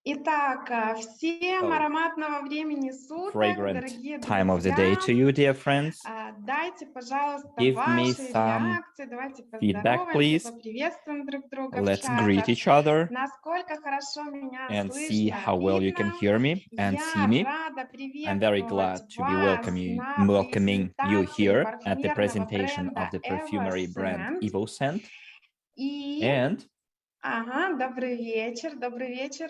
Итак, всем ароматного времени суток, дорогие time of the day to you, dear friends. Дайте, пожалуйста, Give me ваши some реакции, давайте feedback, поздороваемся, please. поприветствуем друг друга в Let's чатах. greet each other Насколько хорошо меня and see слышно, how well you can видно. hear me and see Я me. рада I'm very приветствовать glad to be вас на welcoming you презентации here at the парфюмерного presentation of бренда the perfumery brand EvoScent. EvoScent. И And добрый вечер.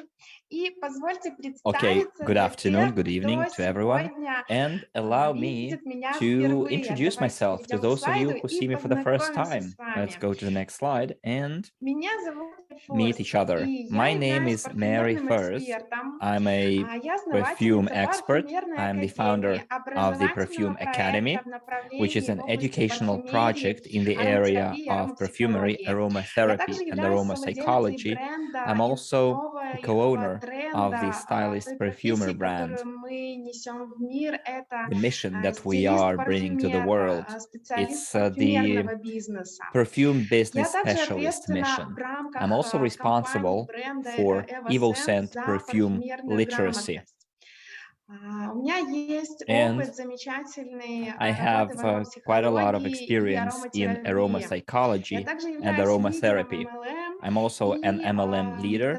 И позвольте okay, представиться good для afternoon, тех, good evening кто to everyone, сегодня and allow me видит меня to впервые. introduce Давайте myself to перейдем к those of слайду you who и see me for the first познакомимся time. с Let's вами. go to the next slide and Меня зовут meet each other. и я My name являюсь is Mary парфюмерным First. экспертом. I'm a Я perfume основательница expert. парфюмерной I'm the академии, founder of the образовательного Perfume проекта Academy, в which is направлении в an области educational project парфюмерии, in the area ароматерапии, of perfumery, аромапсихологии. Я aromatherapy, также and являюсь совладелицей aromapsychology. бренда I'm и also the нового co-owner of the тренда stylist той perfumer профессии, brand. которую мы несем в мир. Это The mission that we are bringing to the стилист-парфюмер, world, специалист it's the парфюмерного бизнеса. perfume Я business также specialist ответственна mission. в I'm рамках also компании responsible бренда for EvoScent EvoScent за perfume парфюмерную literacy. грамотность. У меня есть And опыт замечательной I работы в have quite a lot of аромапсихологии и experience in ароматерапии. Я aromapsychology также and являюсь лидером aromatherapy. MLM I'm also an и MLM leader,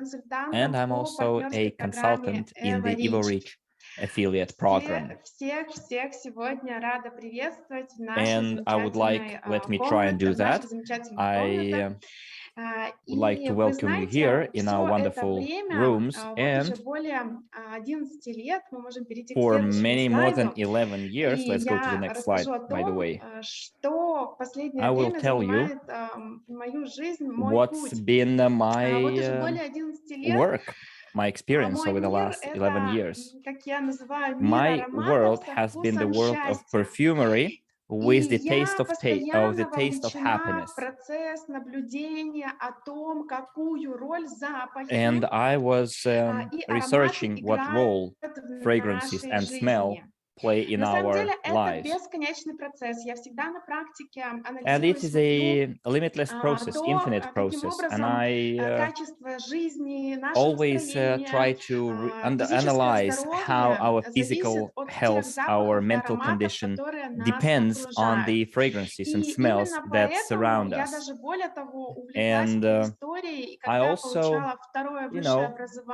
and консультантом I'm по also a партнерской программе consultant in the Evorich. Evorich affiliate program. Всех сегодня рада приветствовать в нашей And I would замечательной let me try and комнате, do в нашей that. замечательной комнате. I would like И to вы welcome you here знаете, in our все это wonderful время, rooms, вот уже and более 11 лет, мы можем перейти к for следующему many more than слайду, 11 и years, let's go to the я next slide, расскажу о by the том, way. что в последнее I will время tell you занимает мою жизнь, мой what's путь. been Вот уже my более 11 лет work, my experience мой over the мир — last 11 это, years. как я называю, мир My ароматов world со has been the вкусом world of счастья. perfumery И with the я постоянно taste of вовлечена happiness. в процесс наблюдения о том, какую роль запахи And I was и ароматы researching what играют role в fragrances нашей and smell жизни. play in На самом our деле это lives. бесконечный процесс. Я всегда на практике And анализирую, it is смотрю a limitless process, то, infinite каким process. And образом I качество жизни, наше always try настроение, to физическое analyze how здоровье our зависит physical от тех health, our запахов и mental ароматов, condition которые нас depends on окружают. the fragrances and И smells именно that поэтому surround я us. даже более того увлеклась And этой историей, и I когда also, получала второе you высшее know,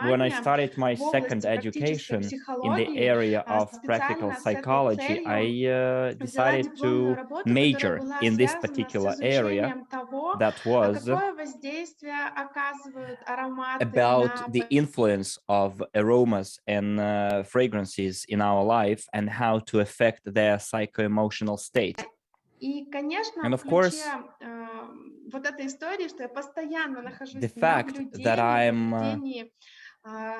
when I образование started my в second области практической education in the психологии, area of practical специально с этой psychology, целью I взяла decided дипломную to работу, которая major была in this связана с particular area изучением того, that was какое воздействие оказывают ароматы about на... the influence of aromas and fragrances in our life and how to affect their psycho-emotional state. И, конечно, And в of course, ключе вот этой истории, что я постоянно нахожусь the в fact that I'm наблюдении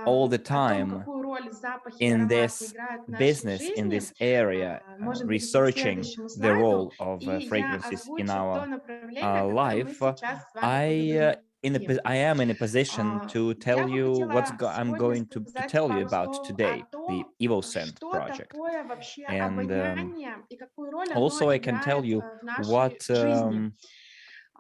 all the о том, time какую роль запахи и in ароматы this играют в нашей business, in жизни. this area, Можем перейти к researching следующему the слайду, role of и я fragrances in озвучу то our направление, которое мы life, сейчас с вами поговорим. I am in a position to Я tell бы you what хотела I'm сегодня going to сказать tell you пару about слов о today, the том, EvoScent что project. такое вообще And обоняние и какую роль оно also I can tell играет you в нашей what жизни.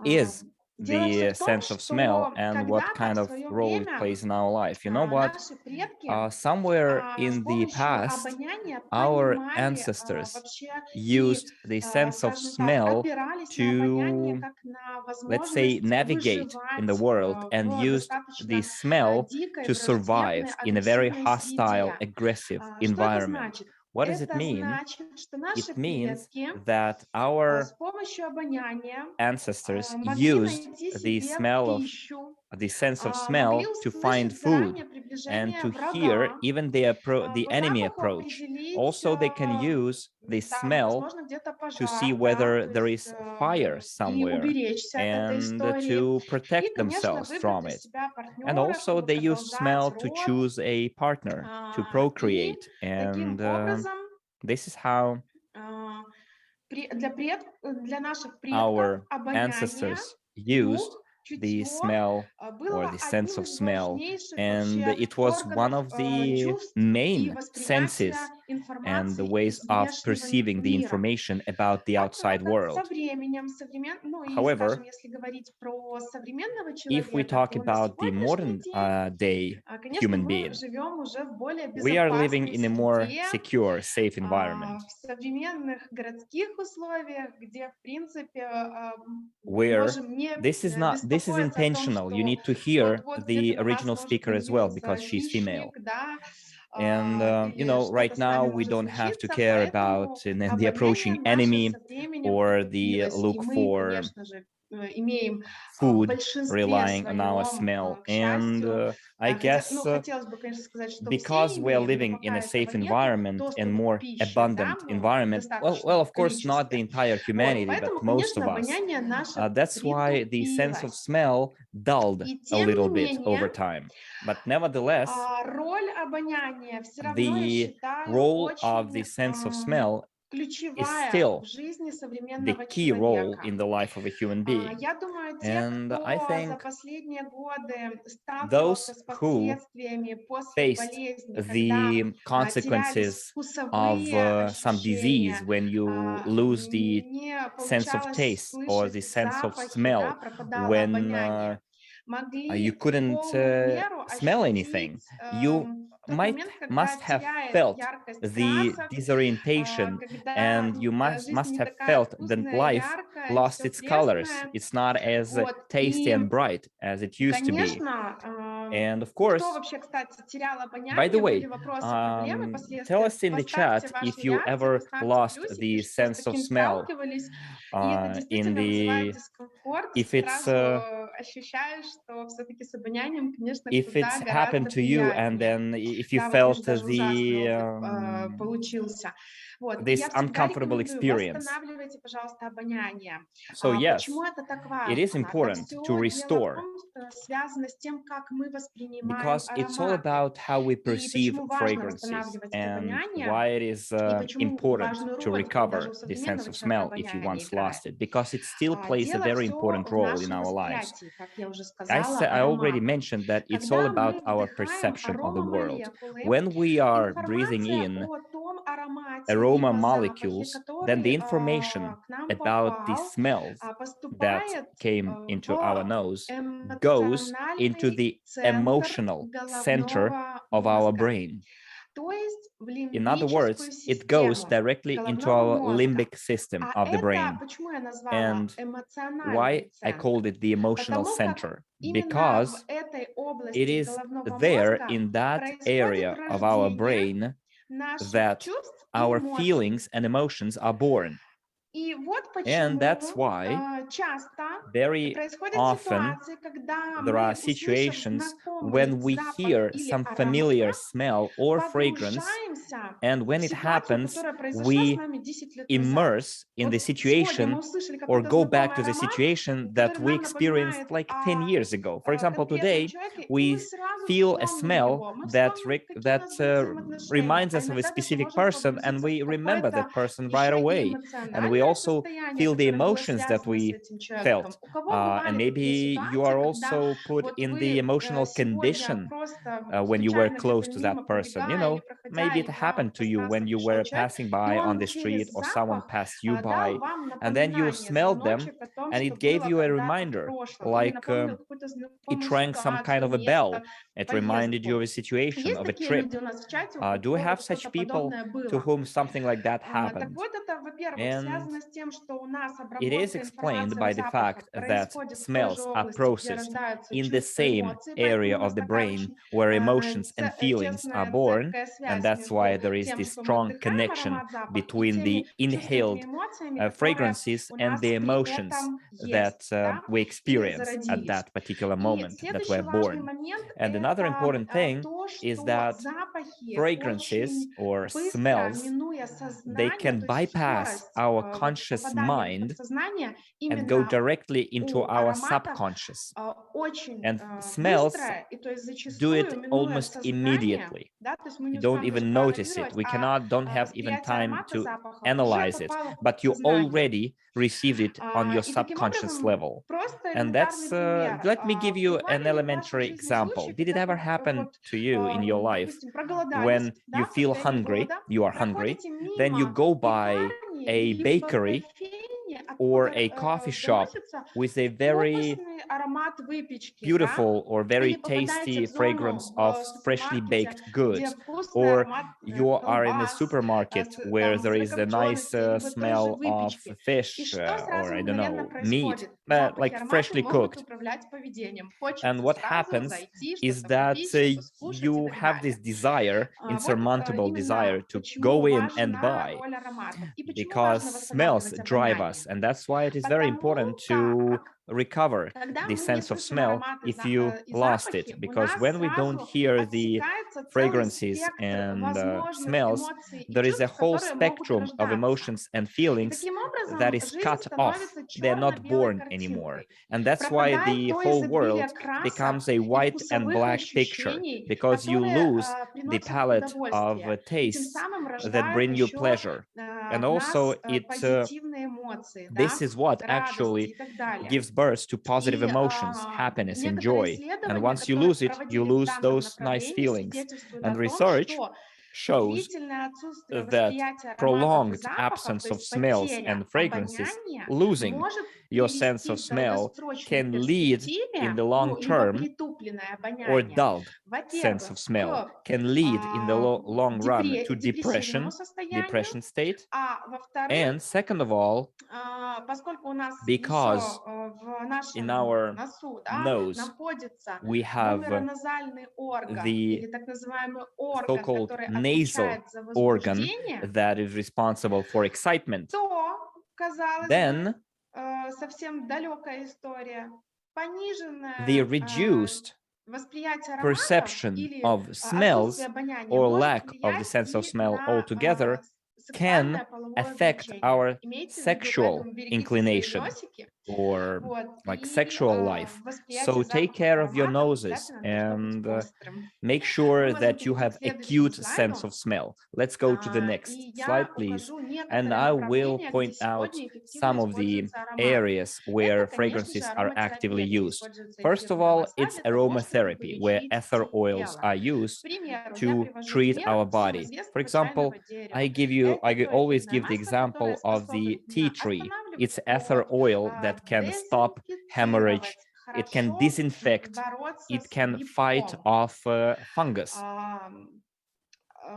is Дело все the в том, sense of smell что and what когда-то kind в of свое role it время plays in our life. You know what? наши предки Somewhere с in the помощью past, обоняния our понимали ancestors вообще и, used the sense of скажем так, smell опирались на обоняние to, как на let's say, возможность navigate in the выживать world and в used the достаточно smell дикой, to враждебной, survive in a very агрессивной hostile, среде. aggressive Что это environment. значит? What does it Это mean? значит, что наши It means предки that с our помощью обоняния ancestors могли used найти the себе smell of пищу, the sense of могли smell to find услышать food заранее and приближение to hear врага, even the по enemy запаху approach. определить, Also, they can use the там, smell возможно, где-то to see пожар, да, whether то there есть is fire и somewhere уберечься от этой and истории, to и, protect конечно, themselves выбрать from для it. себя And партнера, also, чтобы they use продолжать smell to род, choose a partner to и procreate. таким And образом this is how для наших предков our обоняние, ancestors used слух, the чутье smell or было the sense одним of из smell. важнейших And вообще it was one органов of the чувств и main восприятия senses and the информации ways из of внешнего perceiving the мира. information about the outside Однако со world. временем, ну и, скажем, However, если говорить про современного if we человека, talk то на about the сегодняшний modern день, day конечно, human мы being, живем уже в более we are living безопасной in a more среде, secure, safe environment, в современных городских условиях, где, в принципе, мы where можем не this is беспокоиться о том, intentional. You что need to hear вот-вот где-то the на вас original может speaker as well, надвинуться because she's female. хищник, да, And или right что-то с now вами we может don't have to случиться, care about поэтому the обоняние approaching наше enemy со временем or the укрепилось, и look мы, for конечно же, имеем в food большинстве relying on our своем, smell. к And счастью, I ну, guess хотелось бы, конечно, сказать, что все because we are имеем, но living in пока a этого safe нету, environment and доступ к more пище, да, abundant ну, в environment, well, достаточном of course, not the количестве. entire Вот, humanity, but поэтому, most конечно, of us. обоняние наше That's why the sense of притупилось. smell dulled И a тем не little bit over менее, time. But nevertheless, роль обоняния все равно, я the считаю, role of the очень sense of smell is ключевая в still жизни the современного key role человека. in the life of a human being. Я думаю, те, And I кто за think последние годы those сталкивался с who последствиями после faced болезни, когда the терялись consequences of вкусовые some disease, ощущения, when you lose the не sense of получалось taste or слышать the sense of запахи, да, smell, пропадало when обоняние, you могли в couldn't полную меру smell anything, ощутить you тот момент, когда must have теряет felt яркость the красок, disorientation, когда and you жизнь must не have такая felt that вкусная, life яркая, lost все its colors. пресное. It's not as Вот. tasty И, and bright as it used to be. конечно, And of кто course, вообще, кстати, терял by the обоняние, были way, вопросы, проблемы, tell последствия. us in the Поставьте chat ваши if you реакции, ever поставьте lost плюсики, the что с sense of таким smell сталкивались. И это in действительно вызывает the дискомфорт. if it's Сразу ощущаешь, что все-таки с обонянием, конечно, if it's куда happened гораздо to you, and приятнее. then if you Да, вот felt вижу, даже ужасный опыт the получился. Вот. И this я всегда uncomfortable рекомендую, experience. восстанавливайте, пожалуйста, обоняние. So Почему yes, это так it is важно? Да important to все дело в restore, том, что связано с тем, как мы воспринимаем because it's all ароматы. about how we И perceive почему важно fragrances, восстанавливать это and обоняние, why it is и почему important важную to роль вот даже recover у the sense современного of человека smell if you обоняние once играет. lost it, because it still plays a Дело very все important в role in нашем our lives. восприятии, как я уже сказала, I already ароматов. mentioned that it's all Когда about мы our вдыхаем perception of the world. аромамолекулы, When we are breathing информация in о том аромате aroma либо запахе, molecules, then the который information к нам about the попал, smells that поступает came into our в nose goes into эмоциональный the центр emotional center головного of our мозга, brain. то есть в In other лимбическую words, it goes систему directly into головного our мозга. limbic system А of the это, brain. почему я назвала And эмоциональный why I центр? called it the emotional Потому как center? именно в Because этой it области is головного there мозга in that происходит area of our рождение brain наших that чувств и our эмоций. feelings and emotions are born. И вот And that's почему why часто very происходят often ситуации, когда there are мы, услышав situations знакомый when we запах hear или some аромат, familiar smell or fragrance, погружаемся and when в it ситуацию, happens, которая произошла с we нами 10 лет назад. immerse in the Вот сегодня мы situation услышали or какой-то go back знакомый to the аромат, situation that который we нам experienced напоминает like 10 о years ago. For example, конкретном today человеке, и we мы сразу feel a вспомним smell его. Мы that вспомним, какие у нас были взаимоотношения. reminds А us of a иногда даже specific можем person, and погрузиться we в remember какое-то that person right еще и away. And we эмоциональное also состояние, feel the которое было emotions that связано с we этим человеком. felt. У кого And бывали maybe такие you ситуации, are когда also put вот in the вы emotional сегодня condition просто when you were случайно close где-то to мимо that person. You пробегая или know, проходя, maybe it и к вам в happened to you when пространство you пришел were человек, passing и by on он the street, через or someone запах passed you дал by, вам and then you напоминание, smelled them, звоночек о том, and что it gave было you a когда-то в reminder, прошлом, или like напомнил какую-то it знакомую rang some kind ситуацию, of a место, bell. It reminded you поездку. of a situation, Есть of a такие trip. люди у нас в чате, у Do we кого have вот such что-то people подобное to было? whom something like that Так happened? вот, это, во-первых, And связано с тем, что у нас it is обработка explained информации о by the запахах fact that происходит в той же smells are области, где processed рождаются in the чувства, same эмоции, поэтому area у of нас the такая brain очень where emotions and feelings are тесная, born. цепкая And связь that's why между there is тем, this что мы strong вдыхаем connection аромат-запах, и between теми the чувствами, inhaled эмоциями, которые fragrances у and нас the при emotions этом that есть, да, we и experience at зародились. that particular И moment that следующий we're важный born. момент– And another это important thing то, is что that запахи fragrances очень or быстро, smells, минуя they сознание, can то есть bypass скорость our вот, conscious попадания в mind подсознание and go именно directly into у our ароматов subconscious. очень And smells быстрое, и то есть do it зачастую, минуя almost сознание, immediately. да, то есть мы не You don't успеваем даже even notice it. проанализировать, We а don't have even восприятие time аромата to запаха уже analyze it, попало but в you сознание. already received it on your И таким subconscious образом, level. просто And элементарный пример. let me give you an Бывали ли в вашей elementary жизни example. случаи, Did it когда ever вы happen вот, to you in your life допустим, проголодались, when you да, в feel состоянии hungry, голода, you are hungry, проходите then you мимо go by пекарни, a либо bakery кофейни, or откуда a coffee shop доносится with a very вкусный аромат выпечки, да? beautiful or very Или попадаете tasty в fragrance зону of в freshly супермаркете, baked где goods, вкусный or аромат you are in a колбас, supermarket where там there is a nice сырокопчености, либо той же smell of выпечки. И fish что or сразу I don't мгновенно know, meat, происходит? Запахи, like ароматы freshly могут cooked. управлять поведением. And Хочется what сразу happens зайти, is что-то that купить, что-то скушать и you так have this далее. desire, Вот insurmountable desire именно to go почему in and важна buy, роль ароматов и почему because важно smells восстанавливать drive us. обоняние. And that's why it is very important Потому to как, recover когда the мы не sense of слышим smell ароматы if you и lost it. запахи, у Because нас when we don't сразу hear the отсекается целый fragrances спектр and возможных smells, эмоций и there is a чувств, whole которые могут spectrum of рождаться. emotions and И feelings таким that образом is жизнь cut off. становится They're not черно-белой born anymore. картинкой. And that's why Пропадает the то whole изобилие world красок becomes a и white and вкусовых black picture, ощущений, because you которые lose the приносят palette of удовольствие и тем tastes самым that рождают bring you еще pleasure. And в also нас it позитивные эмоции, this да, is what радости actually и так далее. gives birth to positive И emotions, happiness and некоторые joy. And исследования, once you которые lose it, you проводились в lose данном those nice направлении, feelings. свидетельствуют о And том, research что shows длительное отсутствие that восприятия ароматов и prolonged запахов, то absence of есть smells потеря and fragrances, обоняния, losing может your sense привести of в smell, долгосрочной can lead in перспективе, the long ну, либо term, притупленное or обоняние, dulled sense of во-первых, smell, к can lead in the long run to депрессивному состоянию, depression state. а во-вторых, And second of all, поскольку у нас еще because в in нашем our носу, да, nose находится we have гломерулоназальный орган или the так называемый орган, so-called который nasal отвечает за organ возбуждение, that is responsible for excitement, то, казалось бы, then совсем далекая история, the пониженное reduced восприятие ароматов perception или of отсутствие smells обоняния or может lack of the влиять sense of и smell на altogether can сексуальное половое affect влечение. our Имейте в виду, sexual поэтому берегите свои inclination носики, or вот, like и sexual life. восприятие So take запахов и care of your ароматов noses обязательно должно быть and острым. make Мы sure можем that you перейти к have следующему acute sense слайду. of smell. Let's go to the next И slide, я please. укажу And некоторые I will направления, где point out сегодня эффективно some of the используются ароматы. areas Это, where конечно же, fragrances are actively ароматерапия, где used. используются First of эфирные all, масла it's для того, чтобы aromatherapy, where полечить ether oils тело. are К used примеру, я to привожу treat пример our всем body. For известного example, чайного дерева. I Это always эфирное give the масло, которое example of the tea способно tree. It's останавливать ether пот, oil that can stop hemorrhage. дезинфицировать, It can хорошо disinfect. бороться It с can fight грибком. off fungus.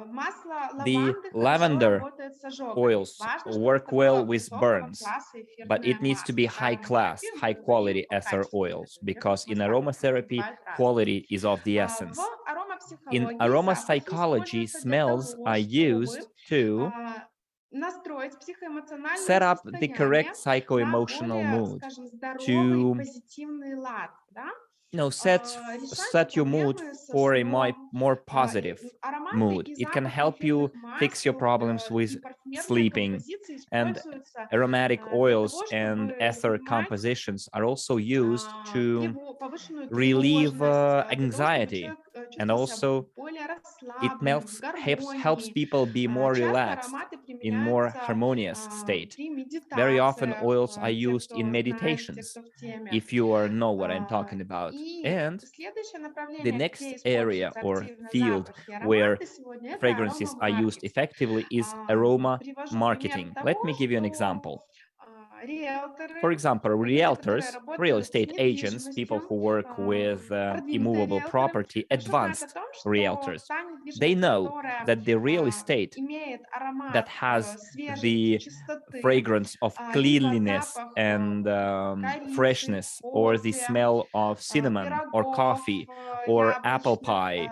Масло The лаванды хорошо lavender работает с ожогами. oils Важно, чтобы work это well было with высокого burns, класса but эфирное it needs to be масло. Про high class, ароматерапию мы high поговорим quality о ether качестве oils, этого эфирного because in масла, потому что aromatherapy, бывают разные. quality is of the В essence. In аромапсихологии запахи aromapsychology, используются для smells того, are чтобы used to настроить психоэмоциональное set up the состояние correct на psycho-emotional более, mood, скажем, здоровый, to позитивный лад, да? set Решать your mood проблемы со for a сном. more positive Ароматы mood. и It can запахи help you эфирных fix your масел problems with и парфюмерные sleeping. композиции And используются aromatic для oils того, and чтобы ether снимать compositions are also used to повышенную relieve тревожность, для того, чтобы anxiety. человек And чувствовал себя also более it расслабленным, в helps гармонии. people be more Часто relaxed, ароматы in more применяются harmonious state. при Very often медитациях, oils are те, used in кто знает, те, meditations, кто в теме. if you know what I'm talking about. И And следующее the направление, next где area используются or активно field запахи и where ароматы сегодня, это fragrances are used аромамаркетинг. effectively is aroma Привожу пример marketing. Let того, me give you an что example. For риэлторы, example, люди, которые realtors, real работают с estate agents, people недвижимостью, who work with продвинутые immovable риэлторы, property, хорошо знают о advanced том, что realtors, та they недвижимость, know которая that the real estate имеет that аромат has свежести, the чистоты, fragrance of либо cleanliness запах and корицы, freshness, or the кофе, smell of cinnamon or пирогов coffee or apple яблочных, pie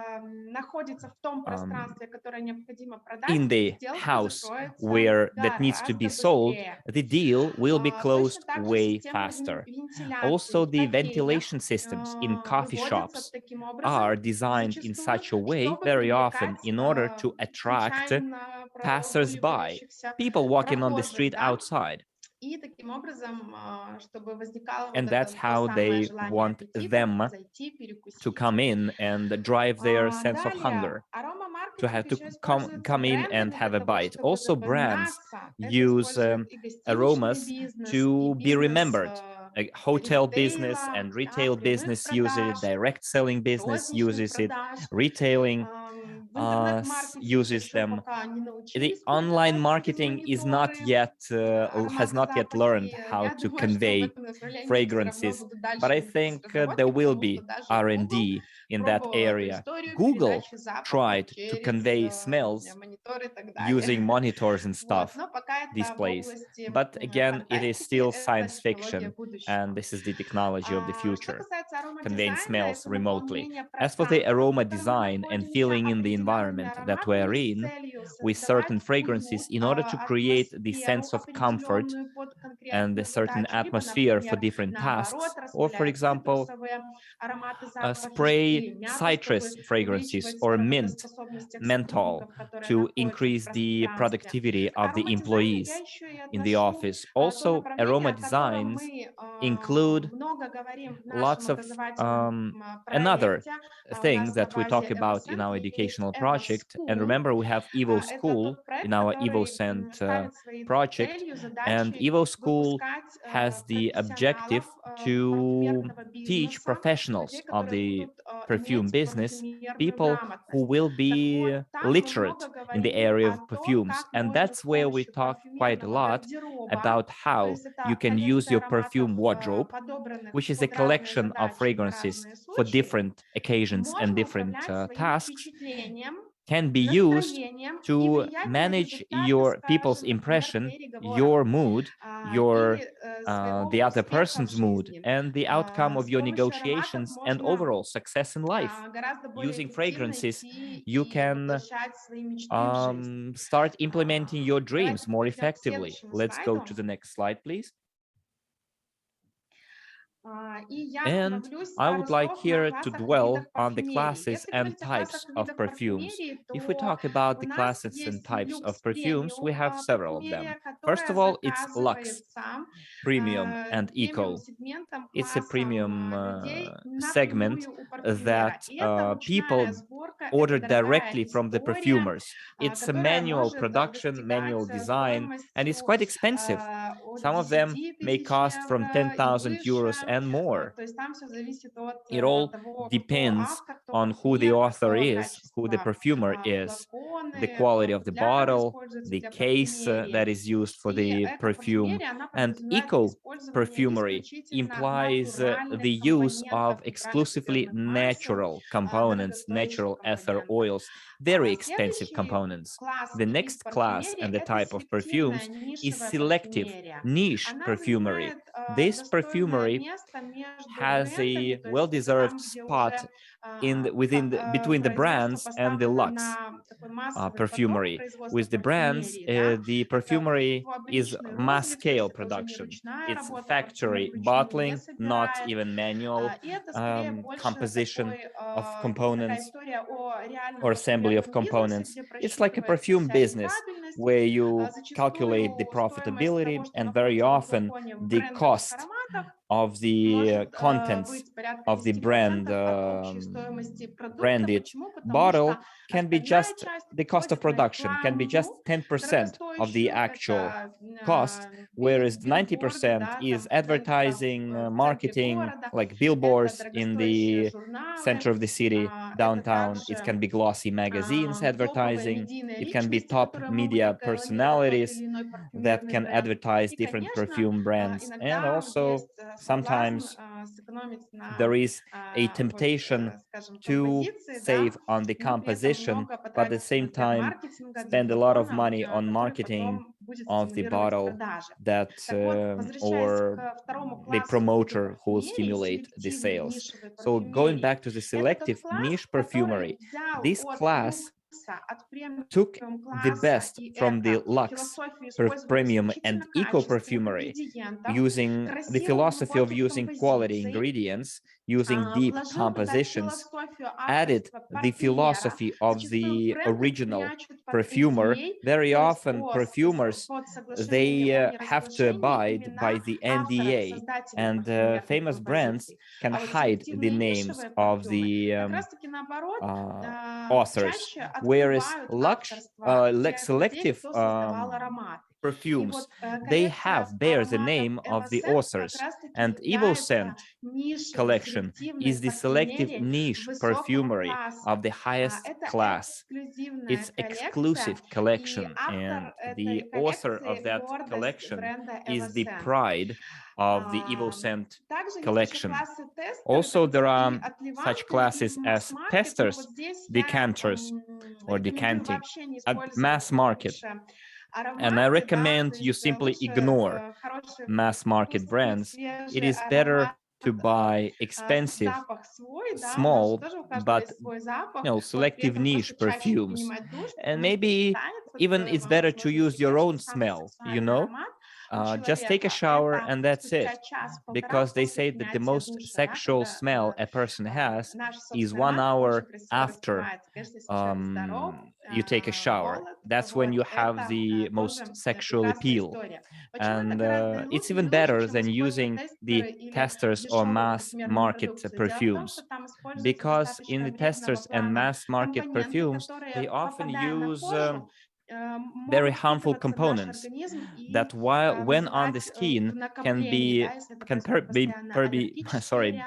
находится в том um, пространстве, которое необходимо продать, in the сделка house закроется where that needs to be гораздо sold, быстрее. the deal will be Точно closed так же way системы faster. вентиляции Also, в the кофейнях ventilation systems in coffee выводятся shops таким образом are designed in зачастую, such a way, чтобы very often, привлекать in order to attract случайно passers-by, прогуливающихся people walking on the прохожих, street да? outside. И таким образом, чтобы возникало вот And that's это то how самое they желание want аппетита, them зайти, to перекусить. come in and drive their sense of Далее, hunger, to аромамаркетинг have to еще используется come in and брендами для have a того, bite. чтобы Also, brands запоминаться. Это use использует и гостиничный aromas бизнес, и to be бизнес remembered. Like hotel business ритейла, and да, retail прямых business use it, продаж, direct selling business розничных uses it, продаж. retailing В интернет-маркетинге uses еще them. пока не The научились online продавать через marketing is not мониторы yet has ароматы, not yet learned запахи. how Я to думаю, что в convey этом направлении все равно fragrances, будут but дальше I двигаться think there разработки, will потому что be даже Google R&D in that пробовал эту area. историю Google передачи запахов tried to через convey smells мониторы и так далее. using monitors and Вот. stuff, Но пока это в displays. области But again, it is фантастики, still это science технология fiction, and будущего. this is the technology of the Что future, касается conveying аромадизайна, smells это remotely. наполнение As for the пространства, в aroma котором мы design and находимся, filling in the определенными environment that we're ароматами с in целью with certain создавать fragrances уют, in order to create the атмосферу sense of comfort определенную под and a конкретную certain задачу, либо, atmosphere for например, different наоборот, tasks, or for распыляет example, цитрусовые ароматы, запахи spray или мяту, чтобы citrus fragrances увеличивать or mint, работоспособность тех menthol, сотрудников, которые to находятся в increase the пространстве. productivity К of the аромадизайну я employees еще и in the отношу office. то Also, направление, aroma о котором designs мы include много говорим в нашем lots of образовательном another проекте. У thing нас на that we базе talk about in EvoScent our есть educational project. And EvoSchool. remember, we have Это EvoSchool тот in проект, our который EvoScent ставит своей project. целью, And задачей EvoSchool выпускать has the профессионалов objective to парфюмерного teach бизнеса, professionals людей, of которые the будут perfume иметь business, парфюмерную people who грамотность. will Так be вот, там мы много literate in the говорим area о of том, perfumes. как And можно с that's where we помощью talk quite a парфюмерного lot гардероба, about то how есть you это can use коллекция your ароматов, perfume wardrobe, подобранных which is a под разные collection of задачи, на fragrances разные for случаи, different occasions and можно different управлять своим tasks, впечатлением, can be used настроением и to влиять на manage результаты, your people's скажем, например, impression, переговоров your mood, your или своего the other успеха в person's mood, жизни. and the outcome of С your помощью ароматов negotiations and можно overall success in life. гораздо более Using эффективно fragrances, идти you и can воплощать свои мечты в жизнь. start implementing your dreams Давайте more перейдем к effectively. следующему Let's go to слайду. the next slide, please. И я And остановлюсь I пару would like слов на here to классах и видах dwell on the парфюмерии. classes Если and говорить о types классах и of видах perfumes. парфюмерии, If we то talk about у the нас classes and есть types of люкс perfumes, we премиум have several of them. парфюмерия, First которая of all, it's luxe, заказывается premium, and премиум eco. сегментом, It's a классом premium людей segment напрямую у парфюмера. that И это ручная people сборка, это order дорогая directly from the история, perfumers. It's a которая manual может production, достигать manual design, and it's стоимостью quite expensive. от Some of them 10 may тысяч cost from евро и 10,000 euros выше. and more. То есть там все зависит от It all того, кто depends автор, кто on who the парфюмер, author какого is, who the качества perfumer is, the флаконы, quality of the футляр, который bottle, используется the для case that парфюмерии. is used for И the эта perfume. парфюмерия, она And подразумевает eco использование perfumery исключительно implies the натуральных use компонентов, of натуральных exclusively эфирных масел, natural components, дорогостоящих natural ether компонентов. oils, very expensive Следующий components. класс The и тип next class парфюмерии– and the это type of селективная perfumes is нишевая selective парфюмерия. niche Она perfumery. занимает This достойное perfumery место между has брендами, a то есть это well-deserved там, где spot уже between the производство brands and the поставлено luxe на такой массовый поток perfumery. производства With the brands, парфюмерии, да, the это perfumery is фабричный mass розлив, то есть scale это уже не production. ручная It's работа, парфюмер factory вручную не bottling, not собирает, even manual и это скорее больше composition of такая components история о реальном or assembly of парфюмерном бизнесе, components. где It's like a просчитывается perfume вся business рентабельность, where you calculate the зачастую стоимость того, profitability что and very находится во often флаконе в the брендовых cost ароматах, of the может contents быть порядка of the 10% от общей стоимости продукта. branded Почему? Потому bottle что can be остальная just часть the cost of уходит на production, can be just рекламу 10% of the дорогостоящую. actual Это cost, whereas билборды, 90% да, is там в центрах, advertising, в центре marketing, города. like Это billboards in дорогостоящие the журналы. center of the city, Это downtown. It can также be glossy magazines топовые advertising. медийные It can be личности, top которые могут media рекламировать тот personalities или иной that парфюмерный can бренд. advertise И, different конечно, perfume brands. And иногда also есть соблазн sometimes сэкономить there на is a вот, temptation скажем, to композиции, да, save on the но при этом composition, много but at the потратить на same time бренд-маркетинга для spend a lot of флакона, money on который marketing потом будет of the стимулировать bottle продажи. that Так вот, возвращаясь or к второму the классу и виду promoter who will парфюмерии, stimulate the селективной sales. нишевой So going парфюмерии, back to the это тот selective класс, niche который perfumery, взял this от class рук took the best from the luxe, premium, and eco perfumery, using the philosophy of using quality ingredients, using deep compositions, added the philosophy of the original perfumer. Very often perfumers, they have to abide by the NDA, and famous brands can hide the names of the authors, whereas selective perfumes, they bear the name of the authors. And EvoScent collection is the selective niche perfumery of the highest class. It's exclusive collection, and the author of that collection is the pride of the EvoScent collection. Also, there are such classes as testers, decanters, or decanting at mass market. And I recommend you simply ignore mass market brands. It is better to buy expensive, small, but selective niche perfumes. And maybe even it's better to use your own smell, just take a shower and that's it. Because they say that the most sexual smell a person has is 1 hour after you take a shower. That's when you have the most sexual appeal. And it's even better than using the testers or mass market perfumes, because in the testers and mass market perfumes, they often use very harmful components that when on the skin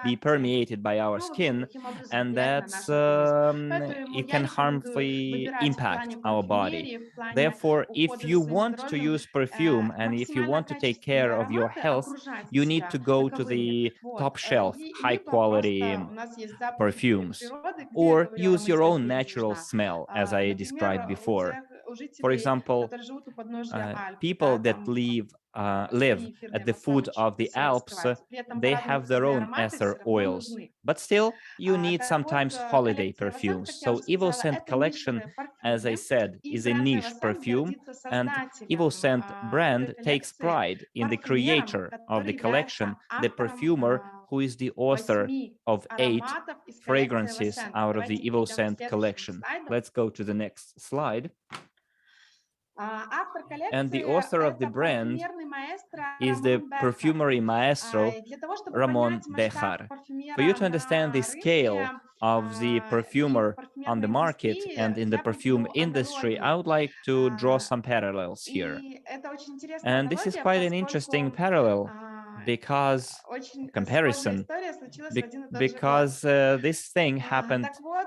be permeated by our skin, and that's it can harmfully impact our body. Therefore, if you want to use perfume and if you want to take care of your health, you need to go to the top shelf, high quality perfumes, or use your own natural smell, as I described before. For example, people that live at the foot of the Alps, they have their own ether oils, but still you need sometimes holiday perfumes. So EvoScent collection, as I said, is a niche perfume, and EvoScent brand takes pride in the creator of the collection, the perfumer who is the author of 8 fragrances out of the EvoScent collection. Let's go to the next slide. And the author of the brand is the perfumery maestro, Ramon Bejar. For you to understand the scale of the perfumer on the market and in the perfume industry, I would like to draw some parallels here. And this is quite an interesting parallel because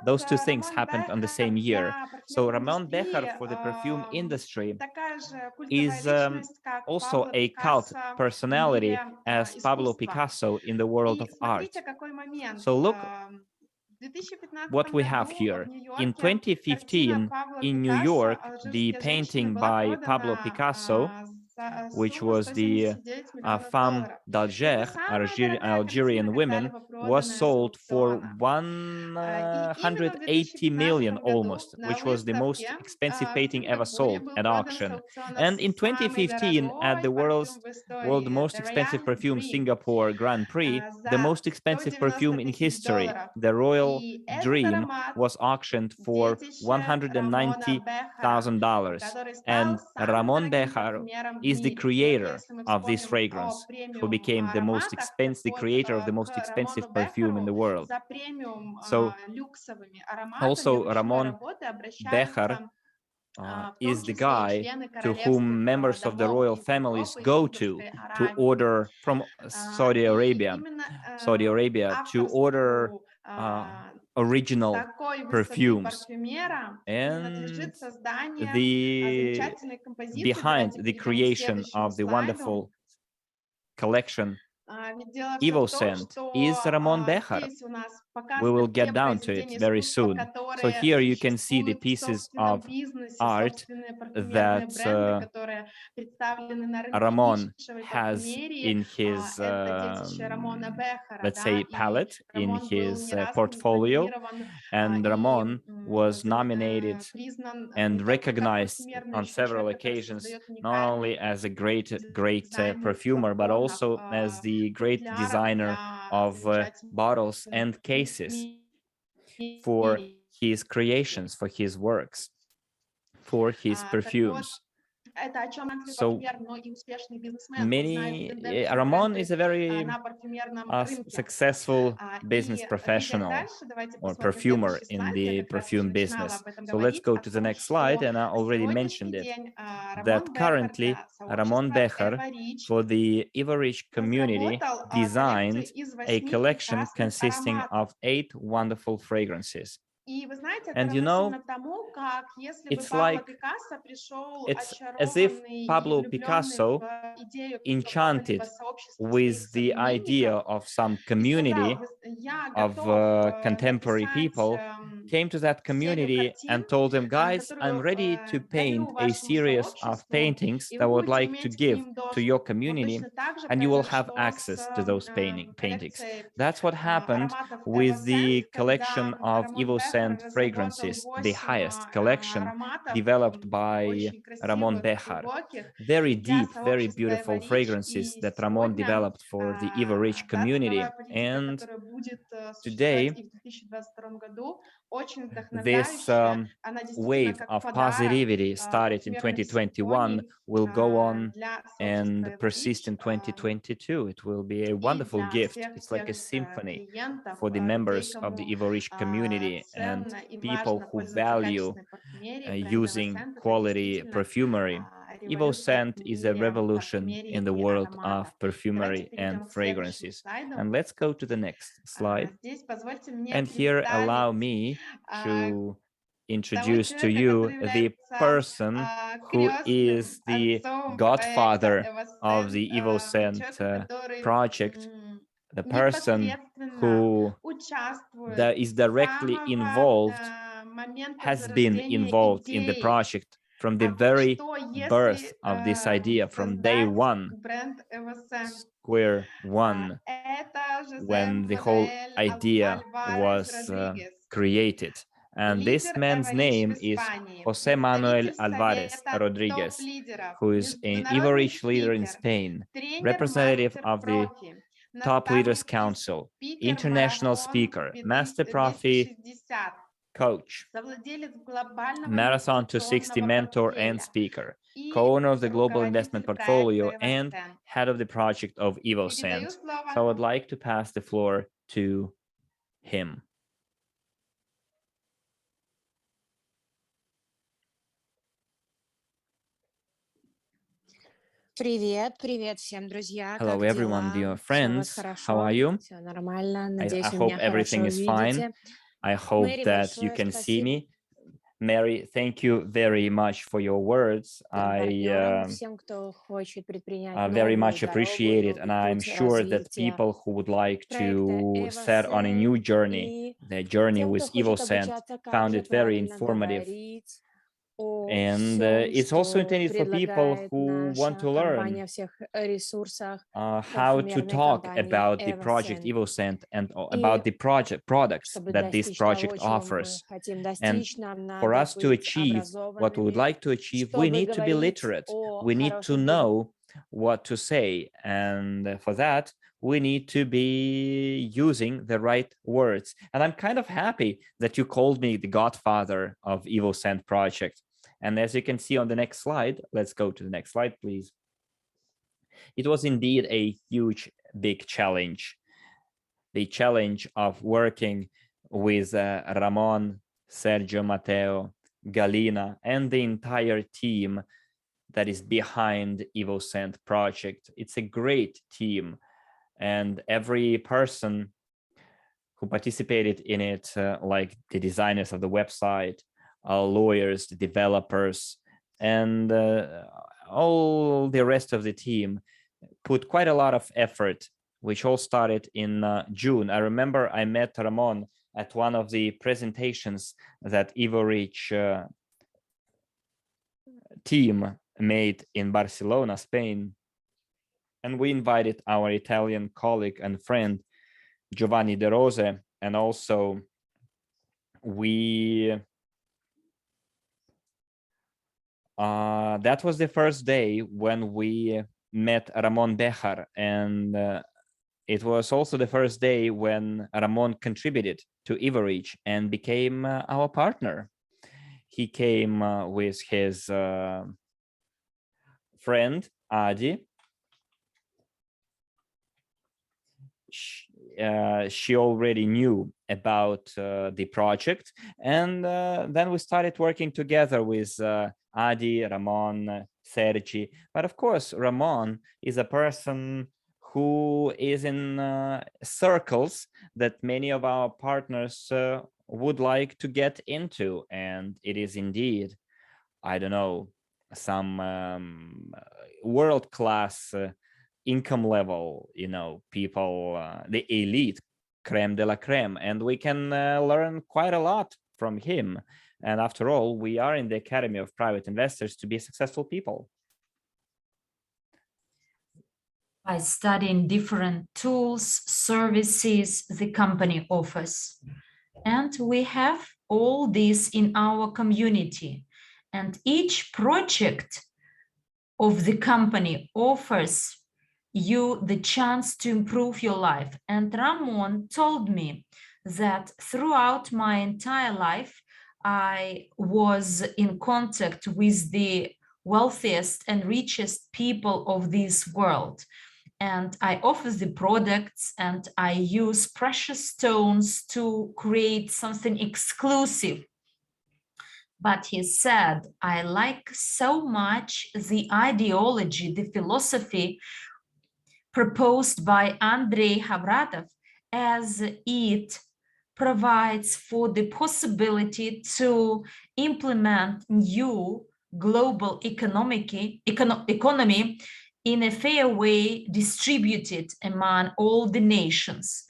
those two things happened on the same year. So Ramon Bejar for the perfume industry is also a cult personality as Pablo Picasso in the world of art. So look what we have here. In 2015, in New York, the painting by Pablo Picasso, which was the Femme d'Alger, Algerian women, was sold for 180 million almost, which was the most expensive painting ever sold at auction. And in 2015, at the world most expensive perfume Singapore Grand Prix, the most expensive perfume in history, the Royal Dream, was auctioned for $190,000. And Ramon Bejar is the creator of this fragrance, who became the creator of the most expensive perfume in the world. So also Ramon Bejar is the guy to whom members of the royal families go to order from Saudi Arabia to order original perfumes. And behind the creation of the wonderful collection EvoScent is Ramon Bejar. We will get down to it very soon. So here you can see the pieces of art that Ramon has in his, let's say, palette, in his portfolio. And Ramon was nominated and recognized on several occasions, not only as a great perfumer, but also as the great designer of bottles and cases for his creations, for his works, for his perfumes. So Ramon is a very successful business professional or perfumer in the perfume business. So let's go to the next slide, and I already mentioned it, that currently Ramon Bejar for the Evorich community designed a collection consisting of 8 wonderful fragrances. And you know, it's as if Pablo Picasso, enchanted with the idea of some community of contemporary people, came to that community and told them, guys, I'm ready to paint a series of paintings that I would like to give to your community, and you will have access to those paintings. That's what happened with the collection of EvoScent fragrances, the highest collection developed by Ramon Bejar. Very deep, very beautiful fragrances that Ramon developed for the Evorich community. And today, this wave of positivity started in 2021 will go on and persist in 2022. It will be a wonderful gift. It's like a symphony for the members of the Evorich community and people who value using quality perfumery. EvoScent is a revolution in the world of perfumery and fragrances. And let's go to the next slide. And here, allow me to introduce to you the person who is the godfather of the EvoScent project, the person who is directly involved, has been involved in the project from the very birth of this idea, from day one, square one, when the whole idea was created. And this man's name is José Manuel Álvarez Rodríguez, who is an Evorich leader in Spain, representative of the Top Leaders Council, international speaker, master profi coach, Marathon 260 mentor and speaker, co-owner of the Global Investment Portfolio, and head of the project of EvoScent. So I would like to pass the floor to him. Hello everyone, dear friends. How are you? I hope everything is fine. I hope that you can see me. Mary, thank you very much for your words. I very much appreciate it, and I'm sure that people who would like to set on a new journey, the journey with EvoScent, found it very informative. And it's also intended for people who want to learn how to talk about the project EvoScent and about the products that this project offers. And for us to achieve what we would like to achieve, we need to be literate. We need to know what to say. And for that, we need to be using the right words. And I'm kind of happy that you called me the godfather of EvoScent project. And as you can see on the next slide, let's go to the next slide, please. It was indeed a huge, big challenge. The challenge of working with Ramon, Sergio, Matteo, Galina, and the entire team that is behind EvoScent project. It's a great team, and every person who participated in it, like the designers of the website, lawyers, the developers, and all the rest of the team, put quite a lot of effort which all started in June. I remember I met Ramon at one of the presentations that Evorich team made in Barcelona, Spain. And we invited our Italian colleague and friend, Giovanni De Rose, and also that was the first day when we met Ramon Bejar, and it was also the first day when Ramon contributed to Evorich and became our partner. He came with his friend, Adi. She already knew about the project, and then we started working together with Adi, Ramon, Sergi. But of course, Ramon is a person who is in circles that many of our partners would like to get into, and it is indeed, I don't know, some world-class income level, you know, people, the elite, creme de la creme, and we can learn quite a lot from him. And after all, we are in the Academy of Private Investors to be successful people. By studying different tools, services the company offers. And we have all this in our community. And each project of the company offers you the chance to improve your life. And Ramon told me that throughout my entire life, I was in contact with the wealthiest and richest people of this world. And I offer the products and I use precious stones to create something exclusive. But he said, I like so much the ideology, the philosophy proposed by Andrey Havratov, as it provides for the possibility to implement new global economy in a fair way distributed among all the nations.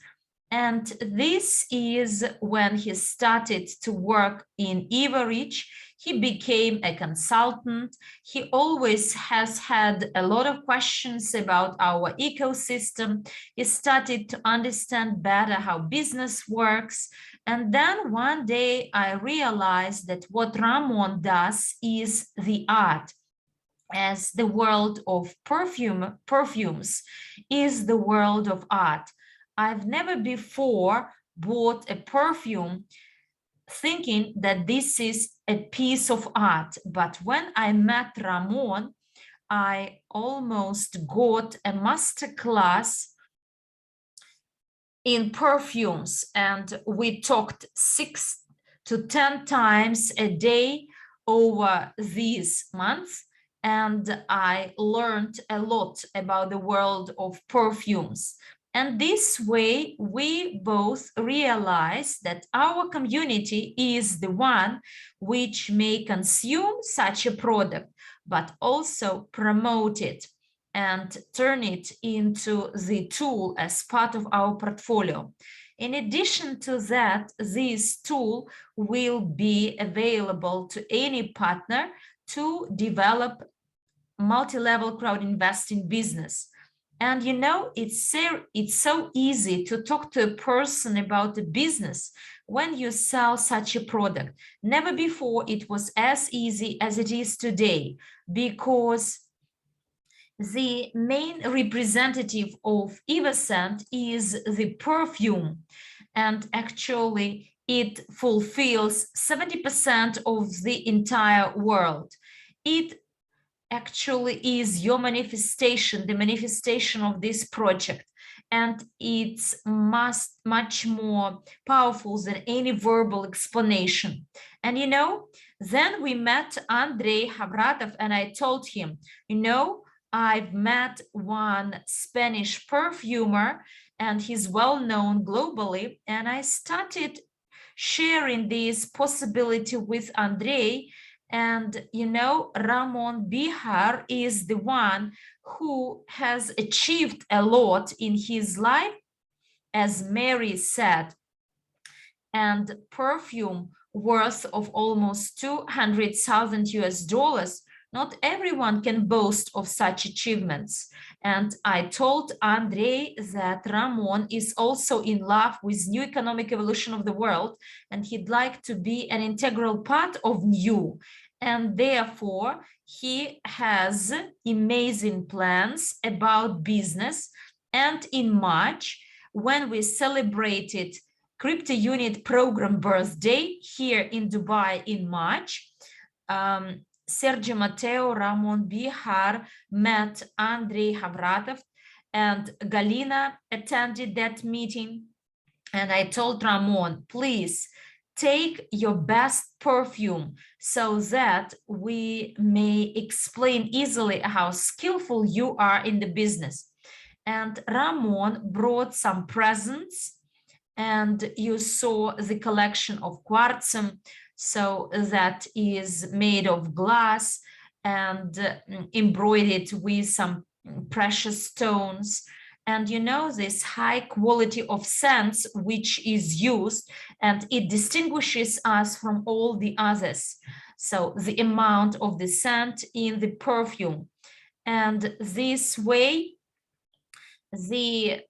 And this is when he started to work in Evorich. He became a consultant. He always has had a lot of questions about our ecosystem. He started to understand better how business works. And then one day I realized that what Ramon does is the art, as the world of perfumes is the world of art. I've never before bought a perfume thinking that this is a piece of art. But when I met Ramon, I almost got a master class in perfumes, and we talked 6 to 10 times a day over these months. And I learned a lot about the world of perfumes. And this way, we both realize that our community is the one which may consume such a product, but also promote it and turn it into the tool as part of our portfolio. In addition to that, this tool will be available to any partner to develop multi-level crowd investing business. And you know, it's so easy to talk to a person about the business when you sell such a product. Never before it was as easy as it is today, because the main representative of EvoScent is the perfume, and actually it fulfills 70% of the entire world. It actually is your manifestation, the manifestation of this project, and it's much more powerful than any verbal explanation. And you know, then we met Andrey Havratov, and I told him, you know, I've met one Spanish perfumer and he's well known globally, and I started sharing this possibility with Andrey. And you know, Ramon Bejar is the one who has achieved a lot in his life, as Mary said, and perfume worth of almost 200,000 US dollars. Not everyone can boast of such achievements. And I told Andrey that Ramon is also in love with new economic evolution of the world, and he'd like to be an integral part of NEEW. And therefore, he has amazing plans about business. And in March, when we celebrated Crypto Unit program birthday here in Dubai in March, Sergio Mateo, Ramon Bejar met Andrey Havratov, and Galina attended that meeting. And I told Ramon, please take your best perfume so that we may explain easily how skillful you are in the business. And Ramon brought some presents, and you saw the collection of quartzum, so that is made of glass and embroidered with some precious stones. And you know, this high quality of scents which is used, and it distinguishes us from all the others. So the amount of the scent in the perfume, and this way the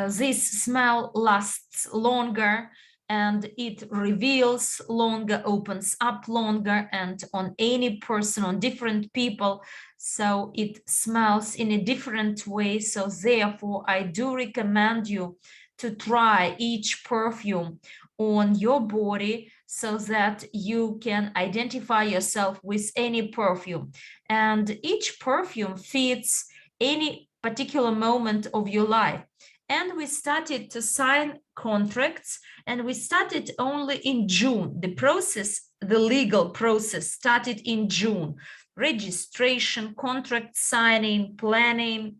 this smell lasts longer, and it reveals longer, opens up longer, and on any person, on different people, so it smells in a different way. So therefore, I do recommend you to try each perfume on your body so that you can identify yourself with any perfume. And each perfume fits any particular moment of your life. And we started to sign contracts, and we started only in June. The process, the legal process, started in June. Registration, contract signing, planning,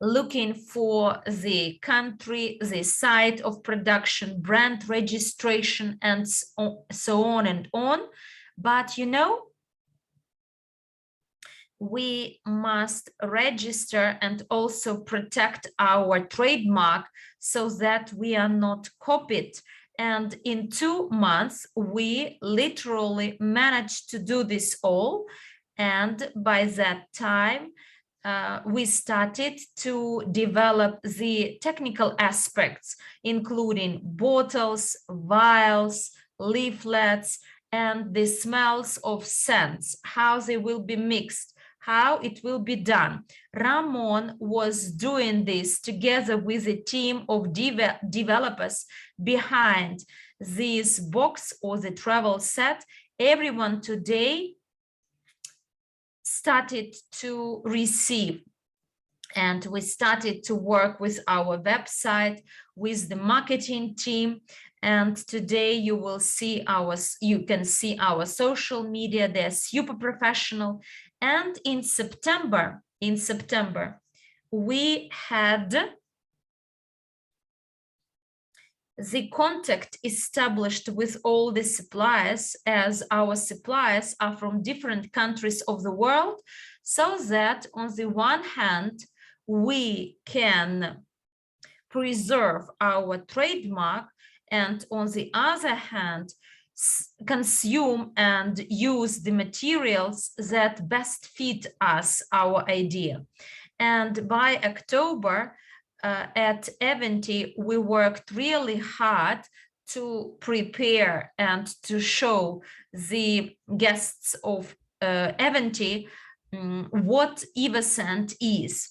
looking for the country, the site of production, brand registration, and so on and on. But you know, we must register and also protect our trademark so that we are not copied. And in 2 months, we literally managed to do this all. And by that time, we started to develop the technical aspects, including bottles, vials, leaflets, and the smells of scents, how they will be mixed, how it will be done. Ramon was doing this together with a team of developers behind this box or the travel set. Everyone today started to receive, and we started to work with our website, with the marketing team. And today you will see you can see our social media. They're super professional. And in September, we had the contact established with all the suppliers, as our suppliers are from different countries of the world, so that on the one hand, we can preserve our trademark, and on the other hand, consume and use the materials that best fit us, our idea. And by October, at Eventy, we worked really hard to prepare and to show the guests of Eventy what EvoScent is.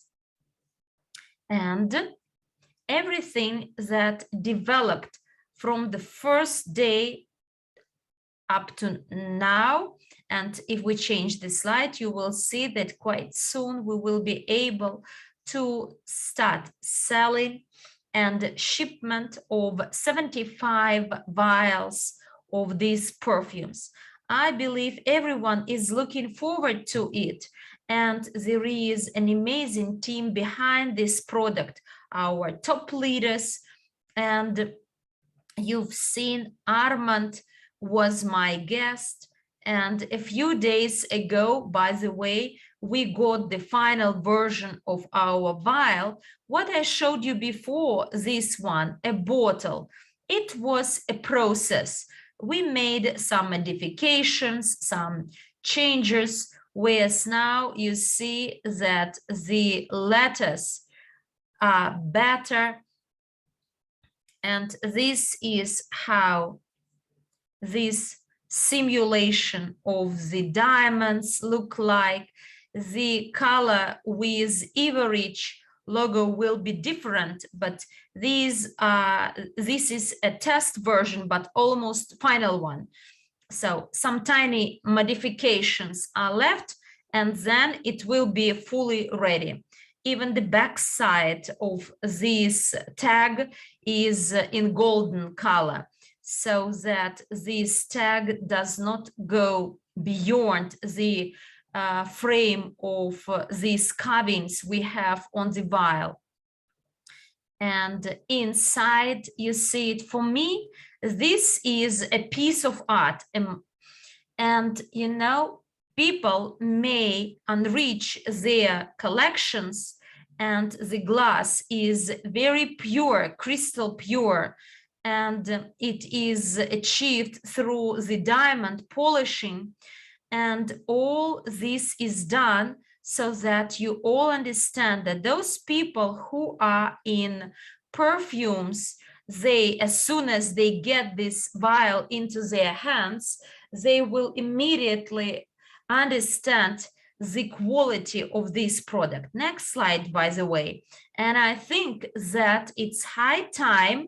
And everything that developed from the first day up to now, and if we change the slide, you will see that quite soon we will be able to start selling and shipment of 75 vials of these perfumes. I believe everyone is looking forward to it, and there is an amazing team behind this product, our top leaders. And you've seen Armand was my guest. And a few days ago, by the way, we got the final version of our vial. What I showed you before, this one, a bottle, it was a process. We made some modifications, some changes, whereas now you see that the letters are better. And this is how this simulation of the diamonds look like. The color with Evorich logo will be different, but this is a test version, but almost final one. So some tiny modifications are left, and then it will be fully ready. Even the back side of this tag is in golden color, so that this tag does not go beyond the frame of these carvings we have on the vial. And inside you see it. For me, this is a piece of art, and you know, people may enrich their collections, and the glass is very pure, crystal pure, and it is achieved through the diamond polishing. And all this is done so that you all understand that those people who are in perfumes, they, as soon as they get this vial into their hands, they will immediately understand the quality of this product. Next slide, by the way. And I think that it's high time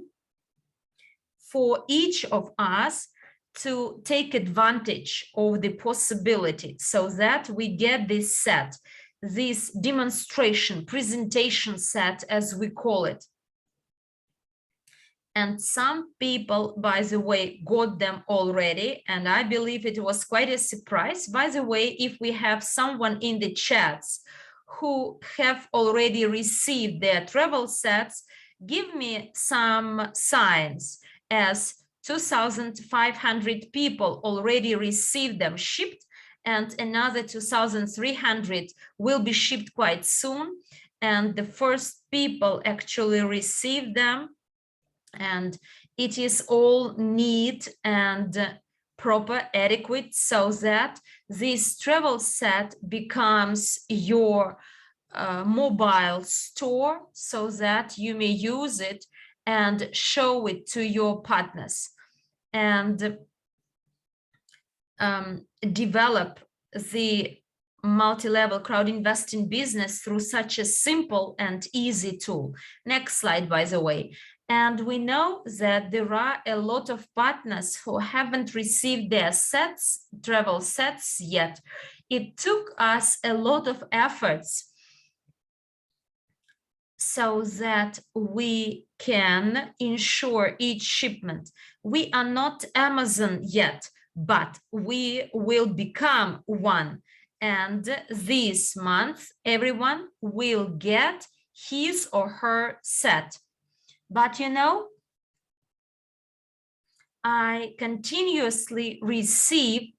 for each of us to take advantage of the possibility so that we get this set, this demonstration, presentation set, as we call it. And some people, by the way, got them already, and I believe it was quite a surprise. By the way, if we have someone in the chats who have already received their travel sets, give me some signs, as 2,500 people already received them shipped, and another 2,300 will be shipped quite soon. And the first people actually received them, and it is all neat and proper, adequate, so that this travel set becomes your mobile store, so that you may use it and show it to your partners and develop the multi-level crowd investing business through such a simple and easy tool. Next slide, by the way. And we know that there are a lot of partners who haven't received their sets, travel sets yet. It took us a lot of efforts so that we can ensure each shipment. We are not Amazon yet, but we will become one. And this month, everyone will get his or her set. But you know, I continuously receive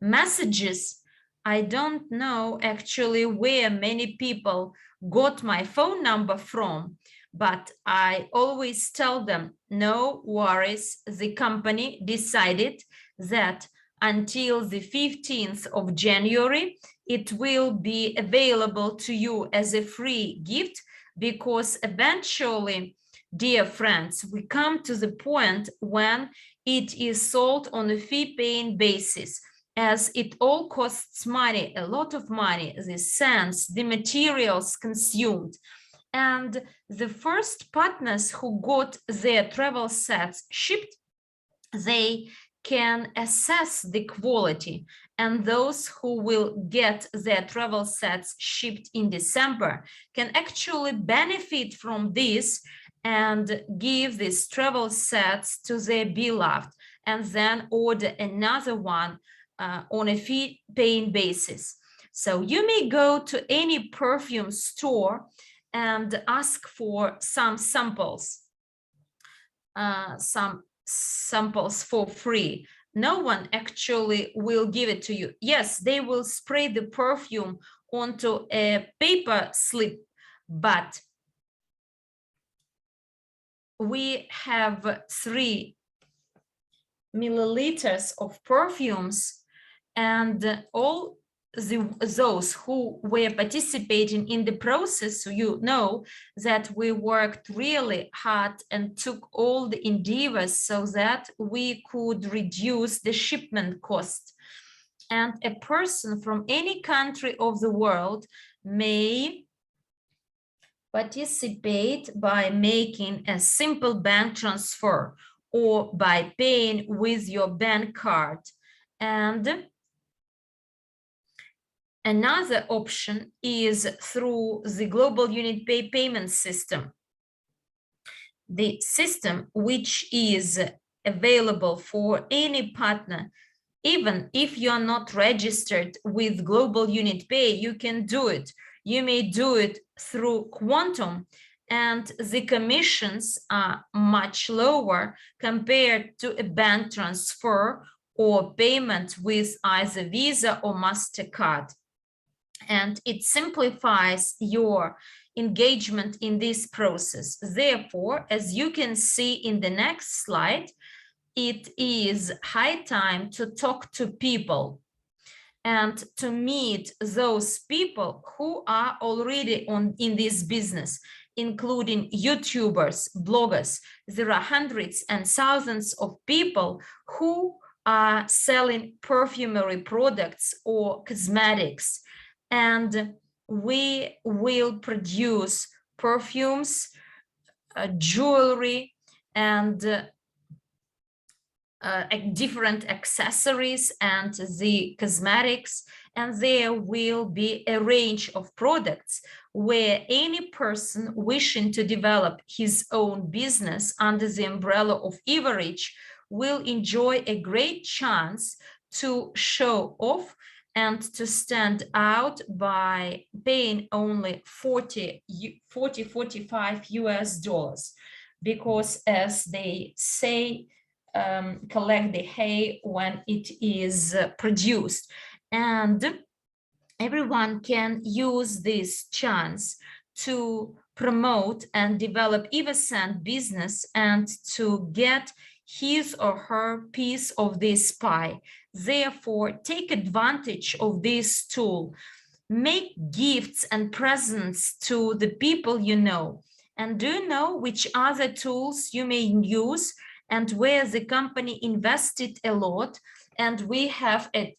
messages. I don't know actually where many people got my phone number from, but I always tell them, no worries, the company decided that until the 15th of January, it will be available to you as a free gift, because eventually, dear friends, we come to the point when it is sold on a fee-paying basis, as it all costs money, a lot of money, the scents, the materials consumed. And the first partners who got their travel sets shipped, they can assess the quality, and those who will get their travel sets shipped in December can actually benefit from this and give these travel sets to their beloved, and then order another one on a fee-paying basis. So you may go to any perfume store and ask for some samples for free. no one actually will give it to you. Yes, they will spray the perfume onto a paper slip, but we have 3 milliliters of perfumes, and all those who were participating in the process, you know that we worked really hard and took all the endeavors so that we could reduce the shipment cost. And a person from any country of the world may participate by making a simple bank transfer or by paying with your bank card. And another option is through the global unit payment system. The system which is available for any partner. Even if you are not registered with global unit pay, you can do it. You may do it through Quantum, and the commissions are much lower compared to a bank transfer or payment with either Visa or MasterCard. And it simplifies your engagement in this process. Therefore, as you can see in the next slide, it is high time to talk to people and to meet those people who are already in this business, including YouTubers, bloggers. There are hundreds and thousands of people who are selling perfumery products or cosmetics, and we will produce perfumes, jewelry, and different accessories and the cosmetics, and there will be a range of products where any person wishing to develop his own business under the umbrella of Evorich will enjoy a great chance to show off and to stand out by paying only 45 US dollars, because as they say, collect the hay when it is produced. And everyone can use this chance to promote and develop EvoScent business and to get his or her piece of this pie. Therefore, take advantage of this tool. Make gifts and presents to the people you know. And do you know which other tools you may use and where the company invested a lot? And we have a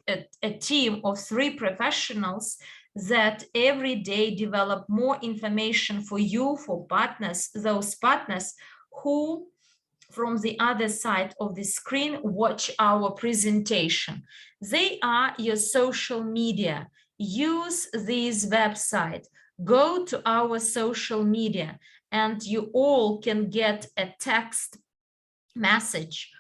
team of 3 professionals that every day develop more information for you, for partners, those partners who from the other side of the screen watch our presentation. They are your social media. Use this website, go to our social media, and you all can get a text message,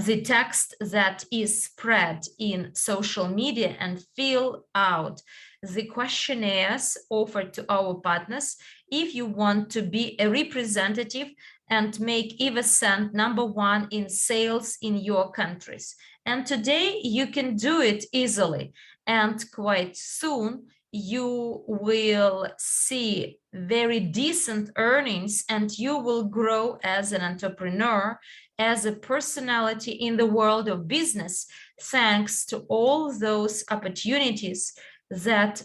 the text that is spread in social media, and fill out the questionnaires offered to our partners if you want to be a representative and make EvoScent #1 in sales in your countries. And today you can do it easily, and quite soon you will see very decent earnings, and you will grow as an entrepreneur, as a personality in the world of business, thanks to all those opportunities that,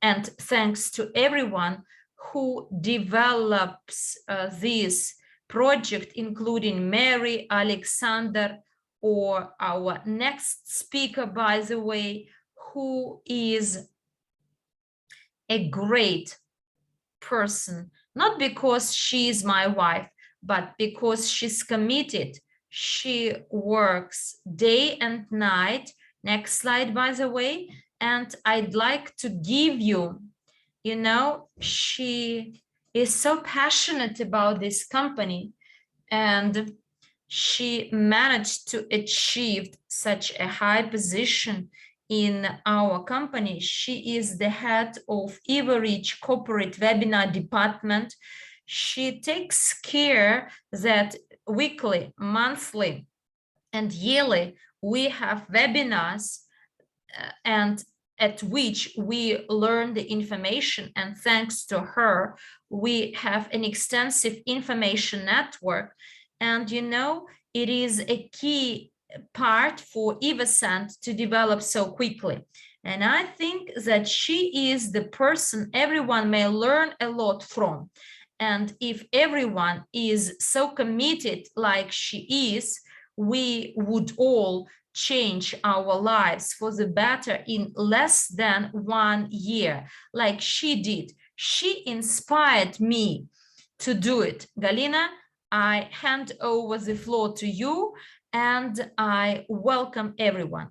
and thanks to everyone who develops this project, including Mary, Alexander, or our next speaker, by the way, who is a great person, not because she is my wife, but because she's committed. She works day and night. Next slide, by the way. And I'd like to give you, you know, she is so passionate about this company, and she managed to achieve such a high position in our company. She is the head of Evorich corporate webinar department. She takes care that weekly, monthly, and yearly We have webinars and at which we learn the information, and thanks to her, we have an extensive information network. And you know, it is a key part for EvoScent to develop so quickly. And I think that she is the person everyone may learn a lot from. And if everyone is so committed like she is, we would all change our lives for the better in less than 1 year, like she did. She inspired me to do it. Galina, I hand over the floor to you and I welcome everyone.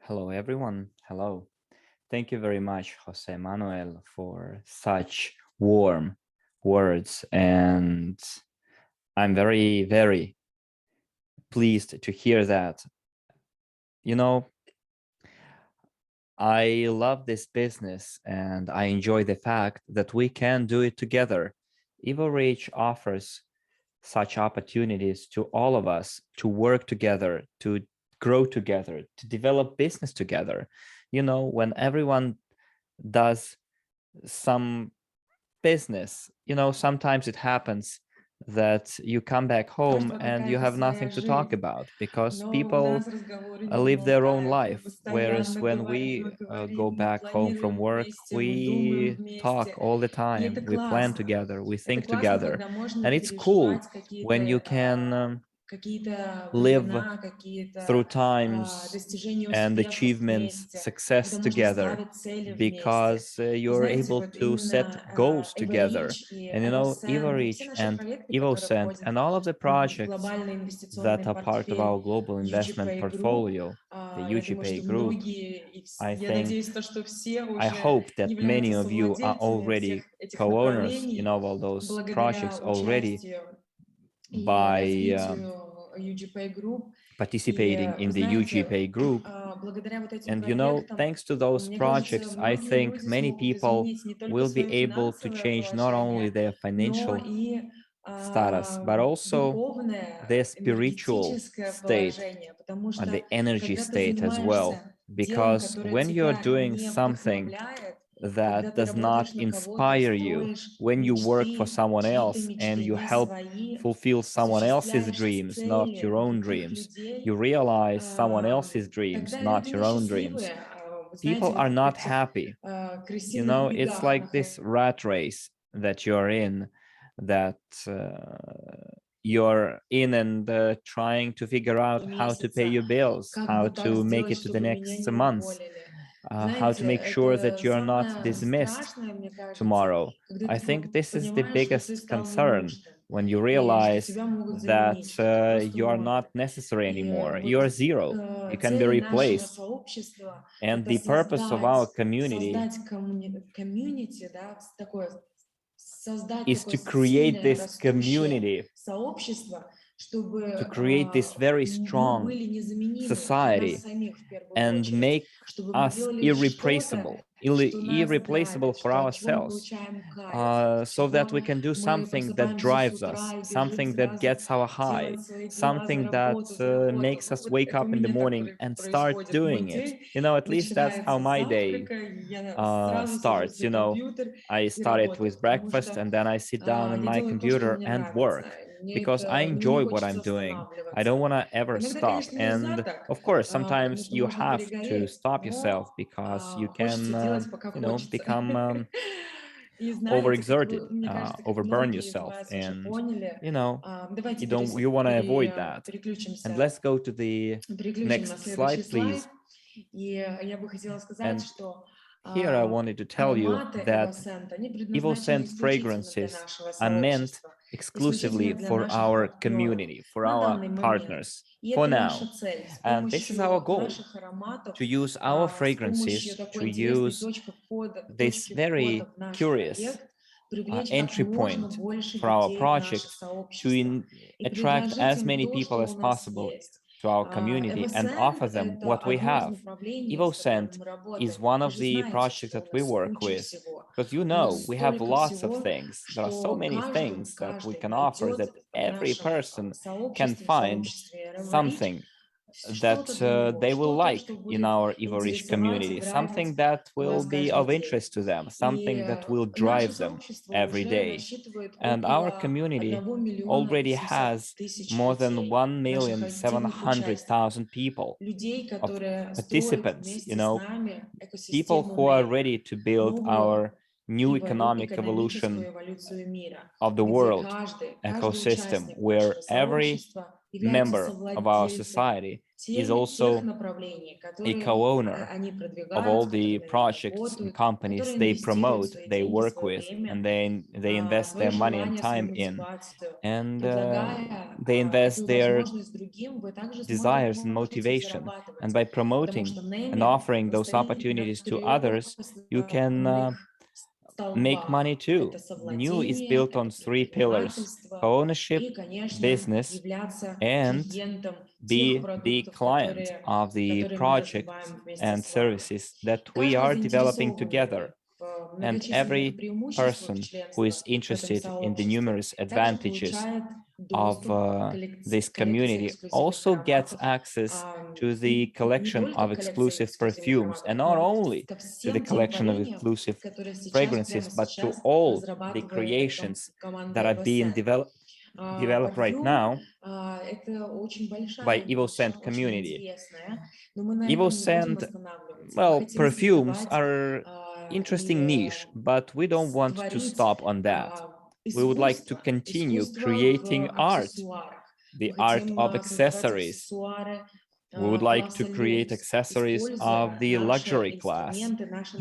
Hello, everyone. Hello. Thank you very much, José Manuel, for such warm words. And I'm very, very pleased to hear that. You know, I love this business and I enjoy the fact that we can do it together. Evorich offers such opportunities to all of us to work together, to grow together, to develop business together. You know, when everyone does some business, you know, sometimes it happens that you come back home and you have nothing to talk about because people live their own life. Whereas when we go back home from work, we talk all the time, we plan together, we think together. And it's cool when you can live through times and achievements, success together, because you're able to set goals together. And you know, Evorich and EvoScent and all of the projects that are part of our global investment portfolio, the UGPay group, I hope that many of you are already co-owners in all those projects already by participating in the UGPay group. And you know, thanks to those projects, I think many people will be able to change not only their financial status, but also their spiritual state and the energy state as well. Because when you're doing something that does not inspire you, when you work for someone else and you help fulfill someone else's dreams, not your own dreams, you realize someone else's dreams, not your own dreams, people are not happy. You know, it's like this rat race that you're in, that you're in and trying to figure out how to pay your bills, how to make it to the next month, how to make sure that you're not dismissed tomorrow. I think this is the biggest concern when you realize that you are not necessary anymore. You're zero. You can be replaced. And the purpose of our community is to create this community, to create this very strong society and make us irreplaceable for ourselves, so that we can do something that drives us, something that gets our high, something that makes us wake up in the morning and start doing it. You know, at least that's how my day starts. You know, I start it with breakfast and then I sit down on my computer and work because I enjoy what I'm doing. I don't want to ever stop. And of course, sometimes you have to stop yourself because you can, you know, become overexerted, overburn yourself. And, you know, you want to avoid that. And let's go to the next slide, please. And here I wanted to tell you that EvoScent fragrances are meant exclusively for our community, for our partners, for now. And this is our goal, to use our fragrances, to use this very curious entry point for our project to attract as many people as possible to our community and offer them what we have. EvoScent is one of the projects that we work with, because we have lots of things. There are so many things that we can offer that every person can find something that they will like in our Evorich community, something that will be of interest to them, something that will drive them every day. And our community already has more than 1,700,000 people of participants, people who are ready to build our new economic evolution of the world ecosystem, where every member of our society is also a co-owner of all the projects and companies they promote, they work with, and they invest their money and time in, and they invest their desires and motivation. And by promoting and offering those opportunities to others, you can make money too. NEEW is built on 3 pillars: co-ownership, business, and be the client of the projects and services that we are developing together. And every person who is interested in the numerous advantages of this community also gets access to the collection of exclusive perfumes, and not only to the collection of exclusive fragrances, but to all the creations that are being developed right now by EvoScent community. EvoScent, well, perfumes are interesting niche, but we don't want to stop on that. We would like to continue creating art, the art of accessories. We would like to create accessories of the luxury class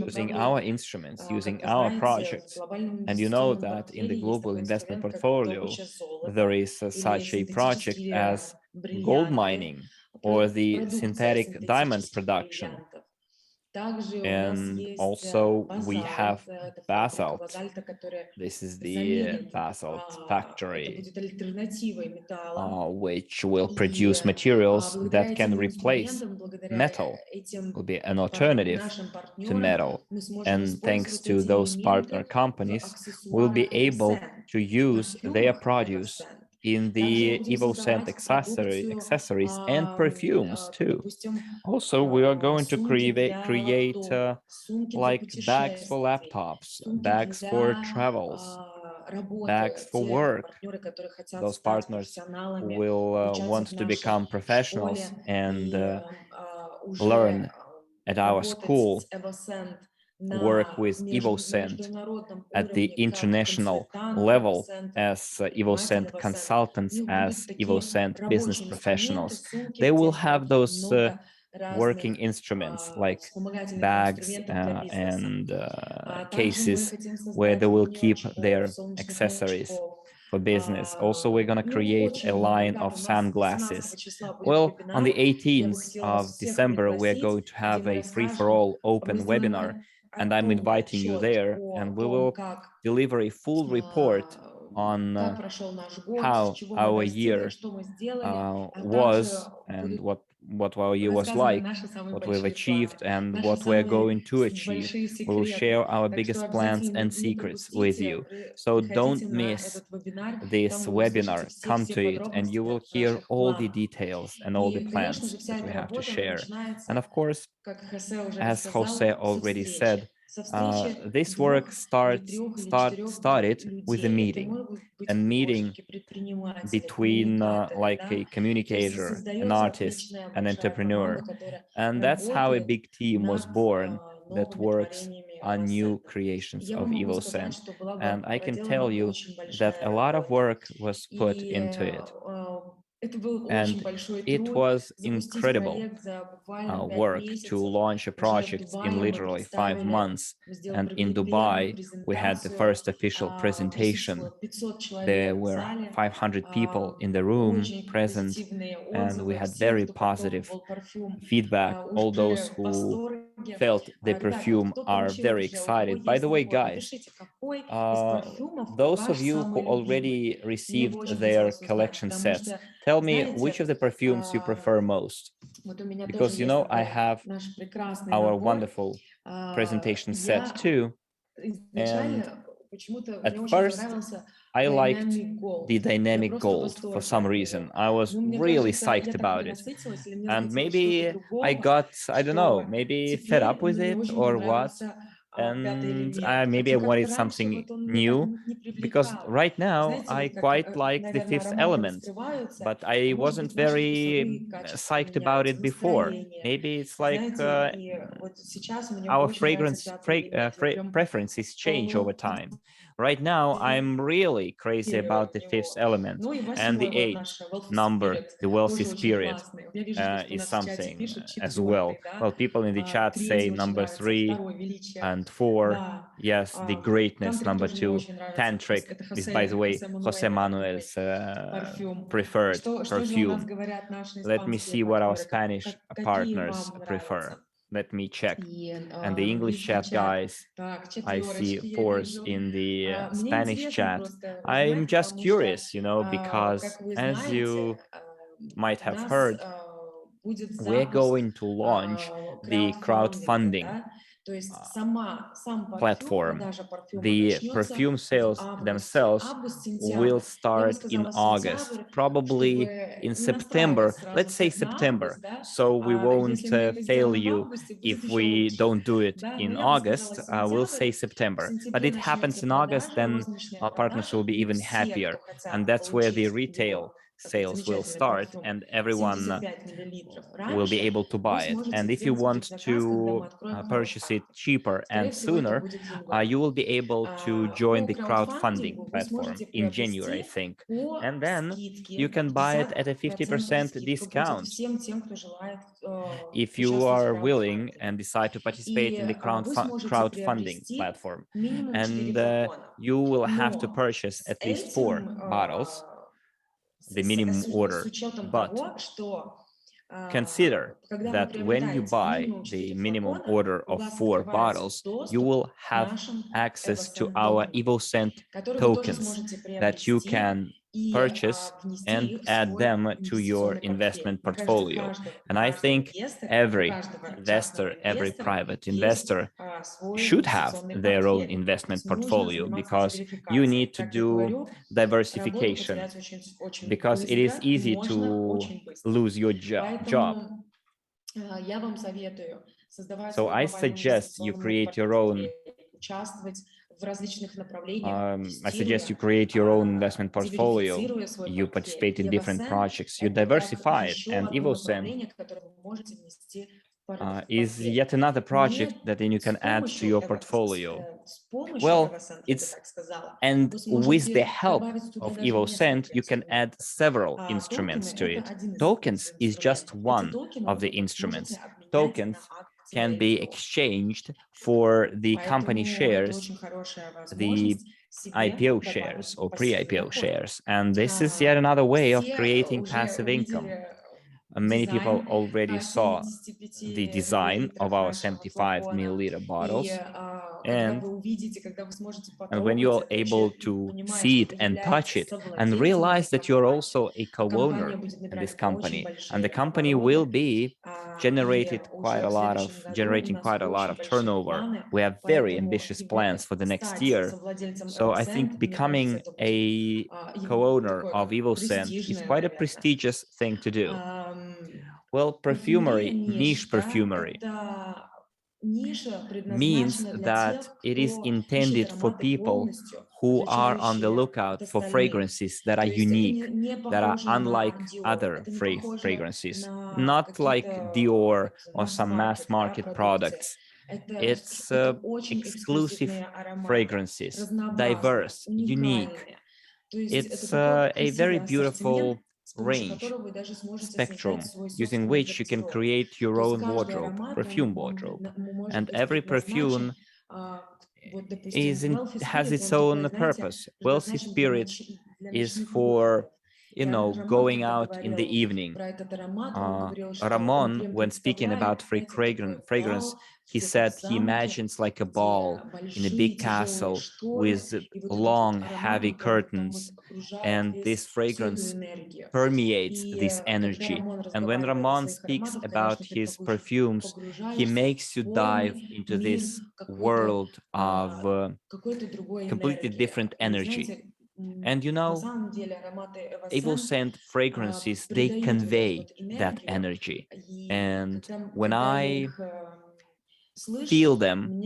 using our instruments, using our projects. And you know that in the global investment portfolio, there is such a project as gold mining or the synthetic diamond production. And also we have basalt. This is the basalt factory, which will produce materials that can replace metal, will be an alternative to metal. And thanks to those partner companies, we'll be able to use their produce in the EvoScent accessories and perfumes too. Also, we are going to create like bags for laptops, bags for travels, bags for work. Those partners will want to become professionals and learn at our school, work with EvoScent at the international level as EvoScent consultants, as EvoScent business professionals. They will have those working instruments like bags and cases where they will keep their accessories for business. Also, we're going to create a line of sunglasses. Well, on the 18th of December, we're going to have a free-for-all open webinar, and I'm inviting you there, and we will deliver a full report on how our year was and what our year was like, what we've achieved and what we're going to achieve. We'll share our biggest plans and secrets with you. So don't miss this webinar. Come to it and you will hear all the details and all the plans that we have to share. And of course, as Jose already said, this work started with a meeting between like a communicator, an artist, an entrepreneur. And that's how a big team was born that works on new creations of EvoScent. And I can tell you that a lot of work was put into it. And it was incredible work to launch a project in literally 5 months. And in Dubai, we had the first official presentation. There were 500 people in the room present, and we had very positive feedback. All those who felt the perfume are very excited. By the way, guys, those of you who already received their collection sets, tell me which of the perfumes you prefer most. Because, you know, I have our wonderful presentation set too. And at first, I liked the dynamic gold for some reason. I was really psyched about it. And maybe I got, I don't know, maybe fed up with it or what. And maybe I wanted something new, because right now I quite like the Fifth Element, but I wasn't very psyched about it before. Maybe it's like our preferences change over time. Right now, I'm really crazy about the Fifth Element, and the eighth number, the wealthy spirit, is something as well. Well, people in the chat say number 3 and 4. Yes, the greatness, number 2. Tantric is, by the way, José Manuel's preferred perfume. Let me see what our Spanish partners prefer. Let me check. And the English chat, guys, I see 4s in the Spanish chat. I'm just curious, you know, because as you might have heard, we're going to launch the crowdfunding platform. The perfume sales themselves will start in August, probably in September. Let's say September, so we won't fail you if we don't do it in August. We'll say September, but it happens in August, then our partners will be even happier, and that's where the retail sales will start and everyone will be able to buy it. And if you want to purchase it cheaper and sooner, you will be able to join the crowdfunding platform in January, I think. And then you can buy it at a 50% discount. If you are willing and decide to participate in the crowdfunding platform. And you will have to purchase at least 4 bottles, the minimum order, but consider that when you buy the minimum order of 4 bottles, you will have access to our EvoScent tokens that you can purchase and add them to your investment portfolio. And I think every investor, every private investor should have their own investment portfolio, because you need to do diversification, because it is easy to lose your job. So I suggest you create your own investment portfolio. You participate in different projects, you diversify it, and EvoScent is yet another project that then you can add to your portfolio. Well, and with the help of EvoScent, you can add several instruments to it. Tokens is just one of the instruments. Tokens can be exchanged for the company shares, the IPO shares or pre-IPO shares. And this is yet another way of creating passive income. Many people already saw the design of our 75 milliliter bottles. And when you're able to see it and touch it and realize that you're also a co-owner in this company, and the company will be generating quite a lot of turnover. We have very ambitious plans for the next year. So I think becoming a co-owner of EvoScent is quite a prestigious thing to do. Well, perfumery, niche perfumery, means that it is intended for people who are on the lookout for fragrances that are unique, that are unlike other fragrances, not like Dior or some mass market products. It's exclusive fragrances, diverse, unique. It's a very beautiful range, spectrum, using which you can create your own wardrobe, perfume wardrobe. And every perfume has its own purpose. Wealthy Spirit is for you know, going out in the evening. Ramon, when speaking about fragrance, he said he imagines like a ball in a big castle with long, heavy curtains, and this fragrance permeates this energy. And when Ramon speaks about his perfumes, he makes you dive into this world of completely different energy. And you know, EvoScent fragrances, they convey that energy. And when I feel them,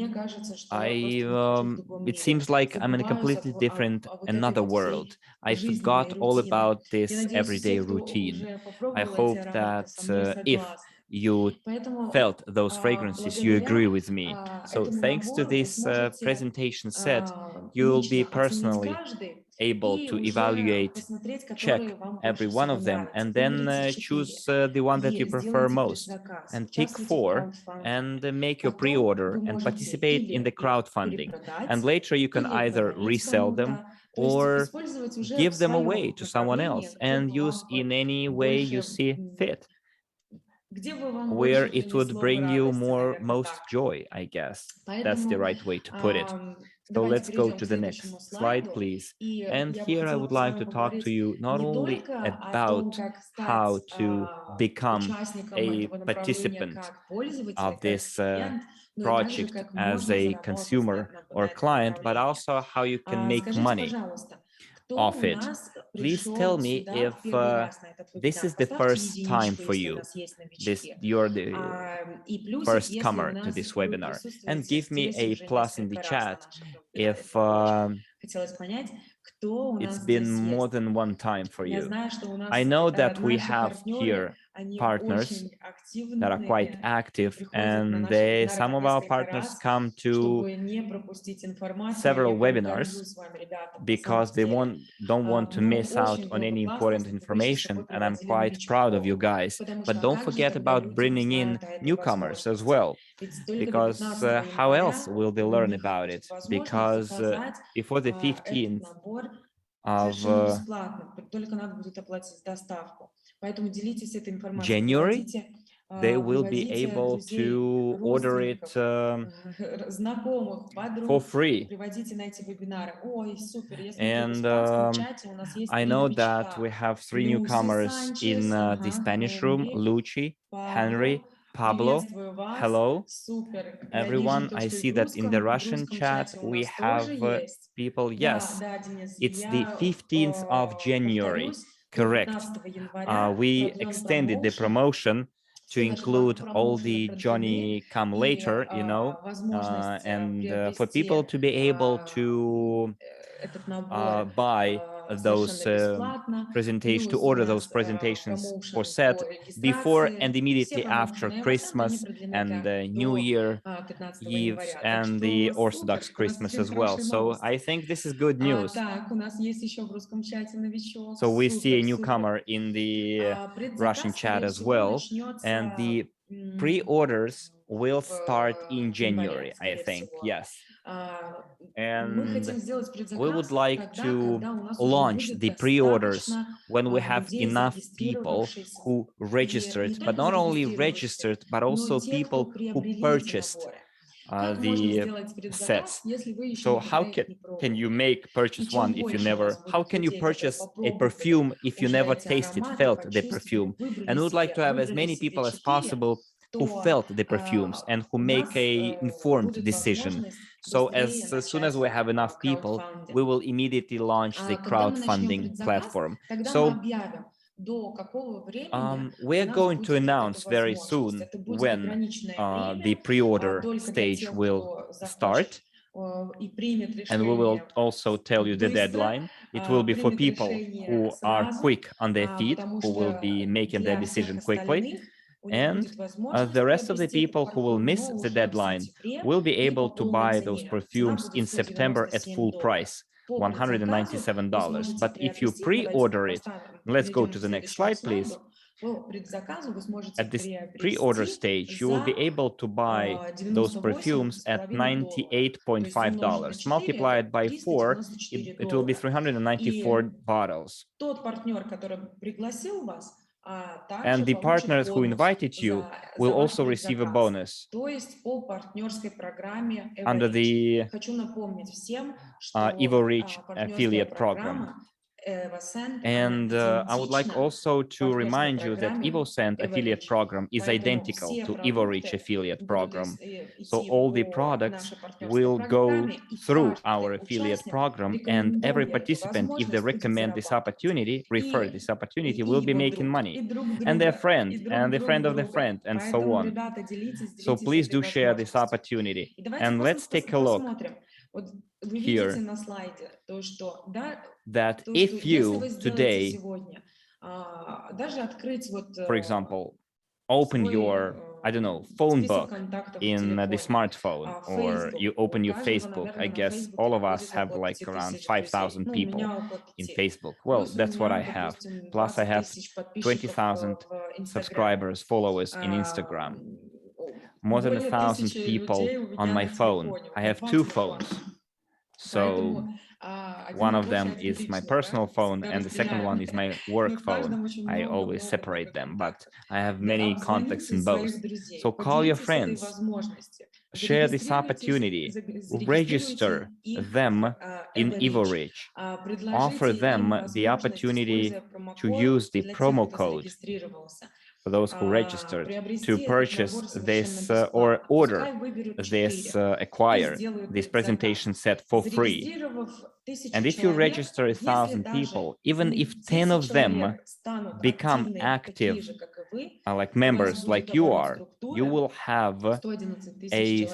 it seems like I'm in a completely different, another world. I forgot all about this everyday routine. I hope that if you felt those fragrances, you agree with me. So thanks to this presentation set, you'll be personally able to evaluate, check every one of them, and then choose the one that you prefer most, and pick 4 and make your pre-order and participate in the crowdfunding. And later you can either resell them or give them away to someone else and use in any way you see fit, where it would bring you most joy, I guess. That's the right way to put it. So let's go to the next slide, please. And here I would like to talk to you not only about how to become a participant of this project as a consumer or client, but also how you can make money of it. Please tell me if this is the first time for you. You're the first comer to this webinar, and give me a plus in the chat if it's been more than one time for you. I know that we have here partners that are quite active, and some of our partners come to several webinars because they don't want to miss out on any important information, and I'm quite proud of you guys. But don't forget about bringing in newcomers as well, because how else will they learn about it? Because before the 15th of January, they will be able to order it for free. And I know that we have 3 newcomers in the Spanish room: Lucy, Henry, Pablo. Hello, everyone. I see that in the Russian chat we have people. Yes, it's the 15th of January. Correct. We extended the promotion to include all the Johnny come later, you know, and for people to be able to buy those presentations, to order those presentations for set before and immediately after Christmas and New Year Eve and the Orthodox Christmas as well. So I think this is good news. So we see a newcomer in the Russian chat as well, and the pre-orders will start in January, I think. Yes. And we would like to launch the pre-orders when we have enough people who registered, but not only registered, but also people who purchased the sets. So how can you purchase one if you never, how can you purchase a perfume if you never tasted, felt the perfume? And we would like to have as many people as possible who felt the perfumes and who make a informed decision. So as soon as we have enough people, we will immediately launch the crowdfunding platform. So we're going to announce very soon when the pre-order stage will start. And we will also tell you the deadline. It will be for people who are quick on their feet, who will be making their decision quickly. And the rest of the people who will miss the deadline will be able to buy those perfumes in September at full price, $197. But if you pre-order it, let's go to the next slide, please. At this pre-order stage, you will be able to buy those perfumes at $98.5. Multiplied by 4, it will be 394 bottles. And the partners who invited you will also receive a bonus under the Evorich affiliate program. And I would like also to remind you that EvoScent affiliate program is identical to Evorich affiliate program. So all the products will go through our affiliate program, and every participant, if they recommend this opportunity, refer this opportunity, will be making money, and their friend, and the friend of the friend, and so on. So please do share this opportunity. And let's take a look here that if you today, for example, open your, I don't know, phone book in the smartphone, or you open your Facebook, I guess all of us have like around 5,000 people in Facebook. Well, that's what I have. Plus I have 20,000 subscribers, followers in Instagram. More than 1,000 people on my phone. I have 2 phones. So one of them is my personal phone, and the second one is my work phone. I always separate them, but I have many contacts in both. So call your friends, share this opportunity, register them in Evorich, offer them the opportunity to use the promo code for those who registered to purchase this or order this, acquire this presentation set for free. And if you register 1,000 people, even if 10 of them become active, like members like you are, you will have a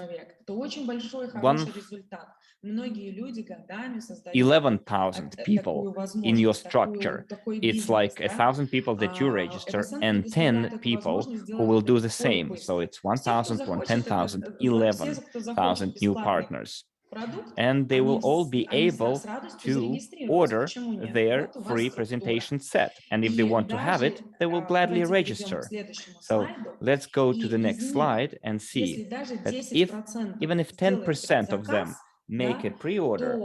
11,000 people in your structure. It's like 1,000 people that you register and 10 people who will do the same. So it's 1,000, 10,000, 11,000 new partners. And they will all be able to order their free presentation set. And if they want to have it, they will gladly register. So let's go to the next slide and see that even if 10% of them make a pre-order,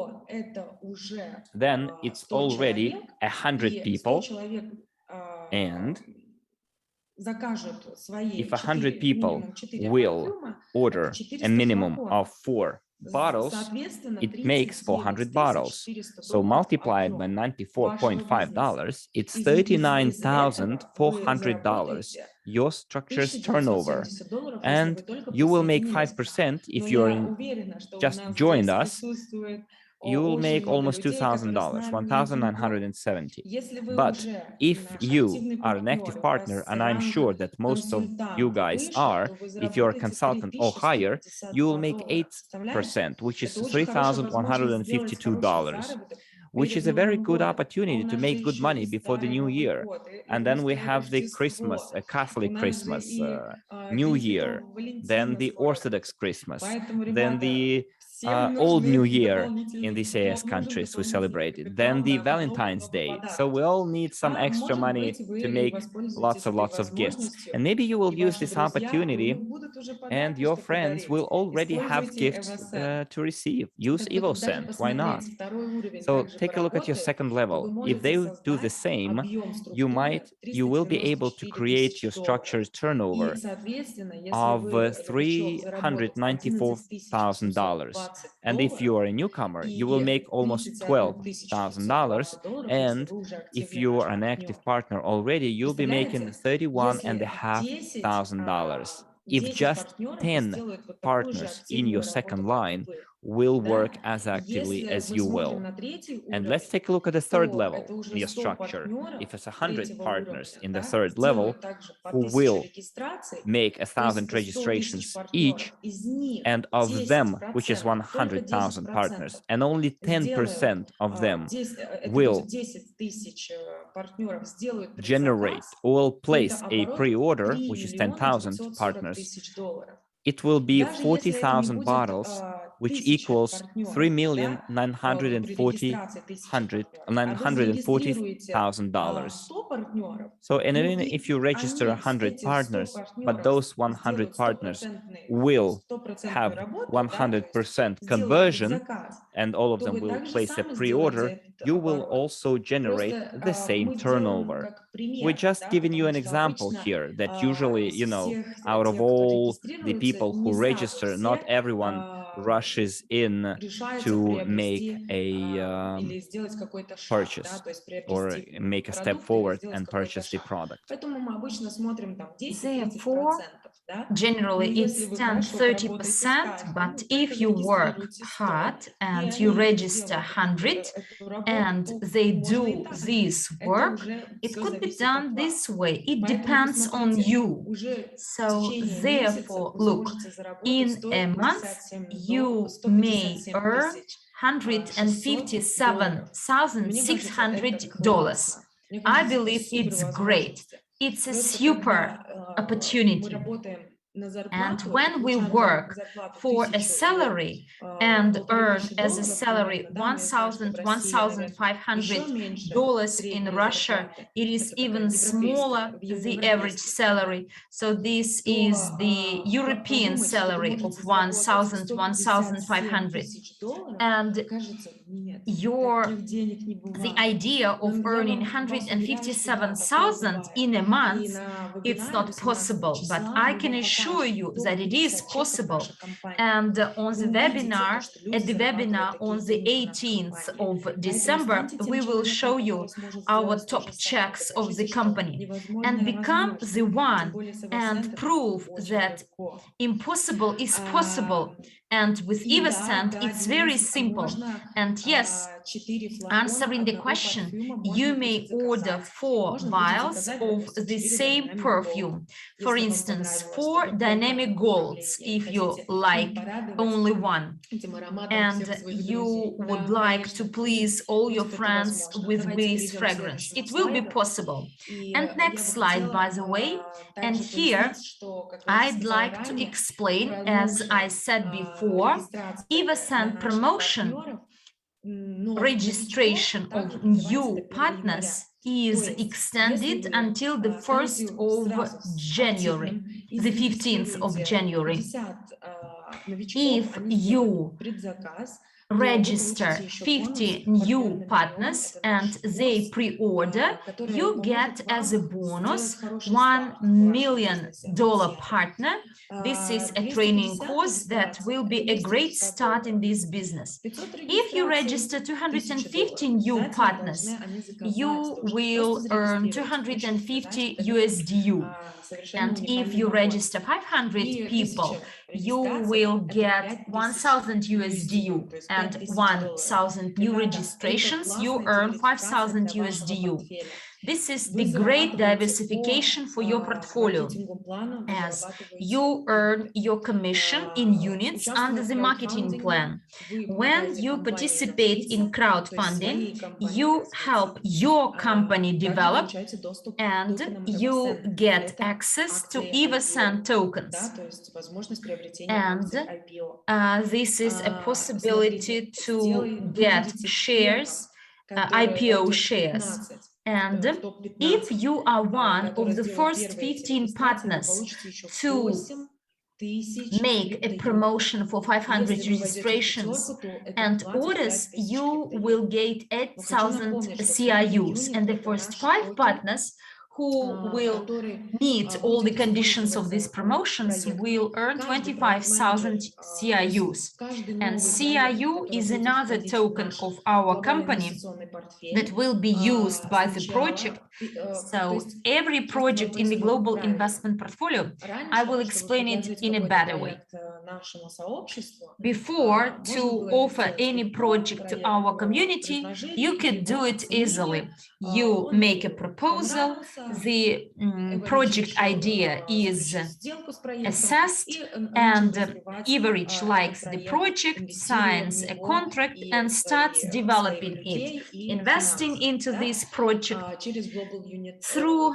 then it's already 100 people. And if 100 people will order a minimum of 4 bottles, it makes 400 bottles. So multiplied by $94.5, it's $39,400, your structure's turnover. And you will make 5% if you're just joined us. You will make almost $2,000, $1,970. But if you are an active partner, and I'm sure that most of you guys are, if you're a consultant or higher, you will make 8%, which is $3,152, which is a very good opportunity to make good money before the new year. And then we have the Christmas, a Catholic Christmas, New Year, then the Orthodox Christmas, then the Old New Year in the CIS countries we celebrated, then the Valentine's Day. So we all need some extra money to make lots of gifts. And maybe you will use this opportunity and your friends will already have gifts to receive. Use EvoScent, why not? So take a look at your second level. If they do the same, you will be able to create your structure's turnover of $394,000. And if you are a newcomer, you will make almost $12,000. And if you are an active partner already, you'll be making $31,500. If just 10 partners in your second line will work as actively as you will. And let's take a look at the third level in your structure. If it's 100 partners in the third level who will make 1,000 registrations each, and of them, which is 100,000 partners, and only 10% of them will generate or will place a pre-order, which is 10,000 partners, it will be 40,000 bottles which equals $3,940,000. So, and even if you register 100 partners, but those 100 partners will have 100% conversion, and all of them will place a pre-order, you will also generate the same turnover. We're just giving you an example here that usually, you know, out of all the people who register, not everyone rushes in to make a purchase or make a step forward and purchase the product. Therefore, generally it's 10-30%, but if you work hard and you register 100 and they do this work, it could be done this way. It depends on you. So therefore, look, in a month you may earn $157,600. I believe it's great. It's a super opportunity. And when we work for a salary and earn as a salary $1,500 in Russia, it is even smaller, the average salary. So this is the European salary of $1,500. And the idea of earning 157,000 in a month, it's not possible, but I can assure you that it is possible. And on the webinar, at the webinar on the 18th of December, we will show you our top checks of the company and become the one and prove that impossible is possible. And with EvoScent, it's very simple. And yes, answering the question, you may order 4 vials of the same perfume. For instance, 4 dynamic golds, if you like only one. And you would like to please all your friends with this fragrance. It will be possible. And next slide, by the way. And here, I'd like to explain, as I said before, EvoScent promotion registration of new partners is extended until the 1st of January, the 15th of January. If you register 50 new partners and they pre-order, you get as a bonus $1 million partner. This is a training course that will be a great start in this business. If you register 250 new partners, you will earn 250 USDU. And if you register 500 people, you will get 1,000 USDU, and 1,000 new registrations, you earn 5,000 USDU. This is the great diversification for your portfolio, as you earn your commission in units under the marketing plan. When you participate in crowdfunding, you help your company develop and you get access to EvoScent tokens. And this is a possibility to get shares, IPO shares. And if you are one of the first 15 partners to make a promotion for 500 registrations and orders, you will get 8,000 CIUs, and the first 5 partners who will meet all the conditions of these promotions will earn 25,000 CIUs. And CIU is another token of our company that will be used by the project. So every project in the global investment portfolio, I will explain it in a better way. Before, to offer any project to our community, you could do it easily. You make a proposal, the project idea is assessed, and Evorich likes the project, signs a contract, and starts developing it, investing into this project through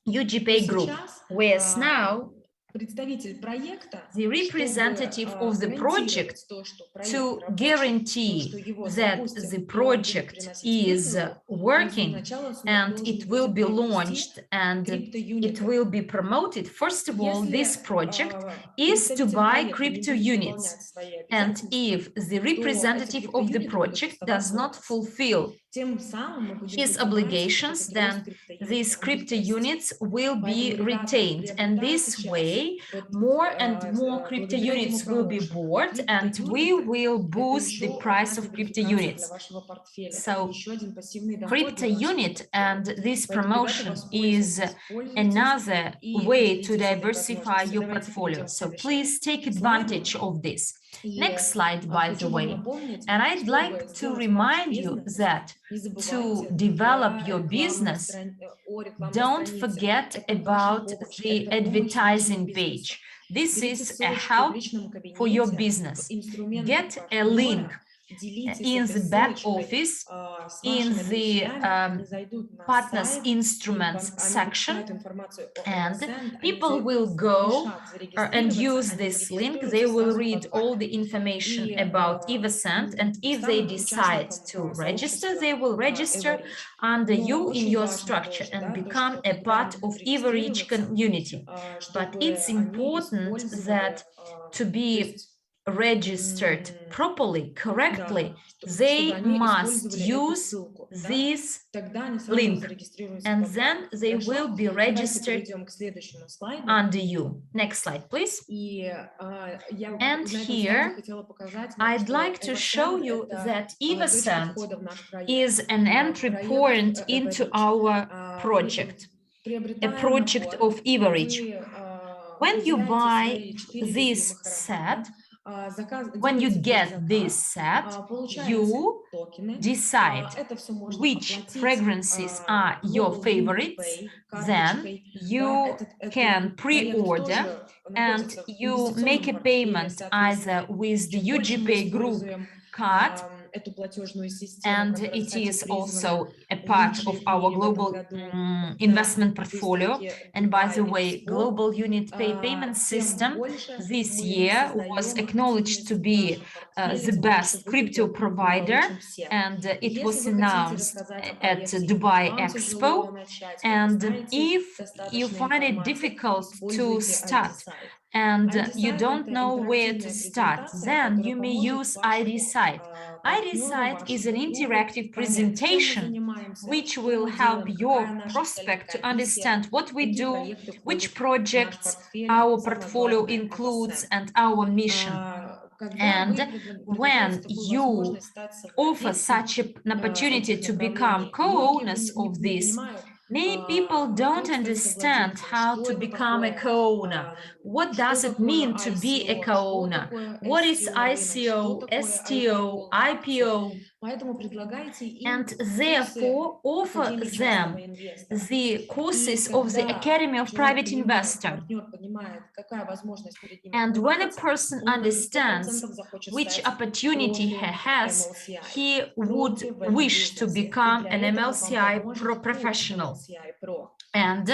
UGPay group. Whereas now, the representative of the project, to guarantee that the project is working and it will be launched and it will be promoted. First of all, this project is to buy crypto units. And if the representative of the project does not fulfill his obligations, then these crypto units will be retained. And this way, more and more crypto units will be bought, and we will boost the price of crypto units. So crypto unit and this promotion is another way to diversify your portfolio. So please take advantage of this. Next slide, by the way. And I'd like to remind you that to develop your business, don't forget about the advertising page. This is a help for your business. Get a link in the back office, in the partners instruments section, and people will go and use this link. They will read all the information about EvoScent, and if they decide to register, they will register under you in your structure and become a part of Evorich community. But it's important that to be registered properly, correctly, they must use this link, and then they will be registered under you. Next slide, please. And here, I'd like to show you that EvoScent is an entry point into our project, a project of Evorich. When you buy this set, when you get this set, you decide which fragrances are your favorites, then you can pre-order and you make a payment either with the UGPay group card, and it is also a part of our global investment portfolio. And by the way, global unit payment system this year was acknowledged to be the best crypto provider, and it was announced at Dubai Expo. And if you find it difficult to start and you don't know where to start, then you may use ID Site. ID Site is an interactive presentation which will help your prospect to understand what we do, which projects our portfolio includes, and our mission. And when you offer such an opportunity to become co-owners of this, many people don't understand how to become a co-owner. What does it mean to be a co-owner? What is ICO, STO, IPO? And therefore offer them the courses of the Academy of Private Investor. And when a person understands which opportunity he has, he would wish to become an MLCI Pro professional. And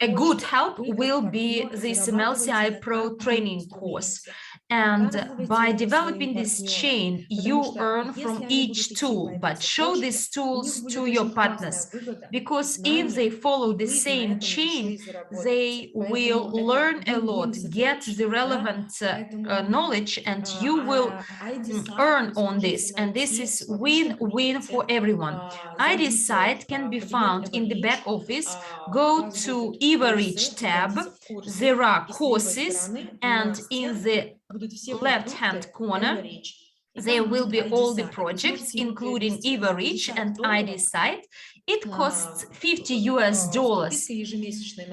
a good help will be this MLCI Pro training course. And by developing this chain, you earn from each tool, but show these tools to your partners, because if they follow the same chain, they will learn a lot, get the relevant knowledge, and you will earn on this. And this is win-win for everyone. ID Site can be found in the back office. Go to Evorich tab. There are courses, and in the left-hand corner, there will be all the projects, including Evorich and ID Site. It costs $50 US,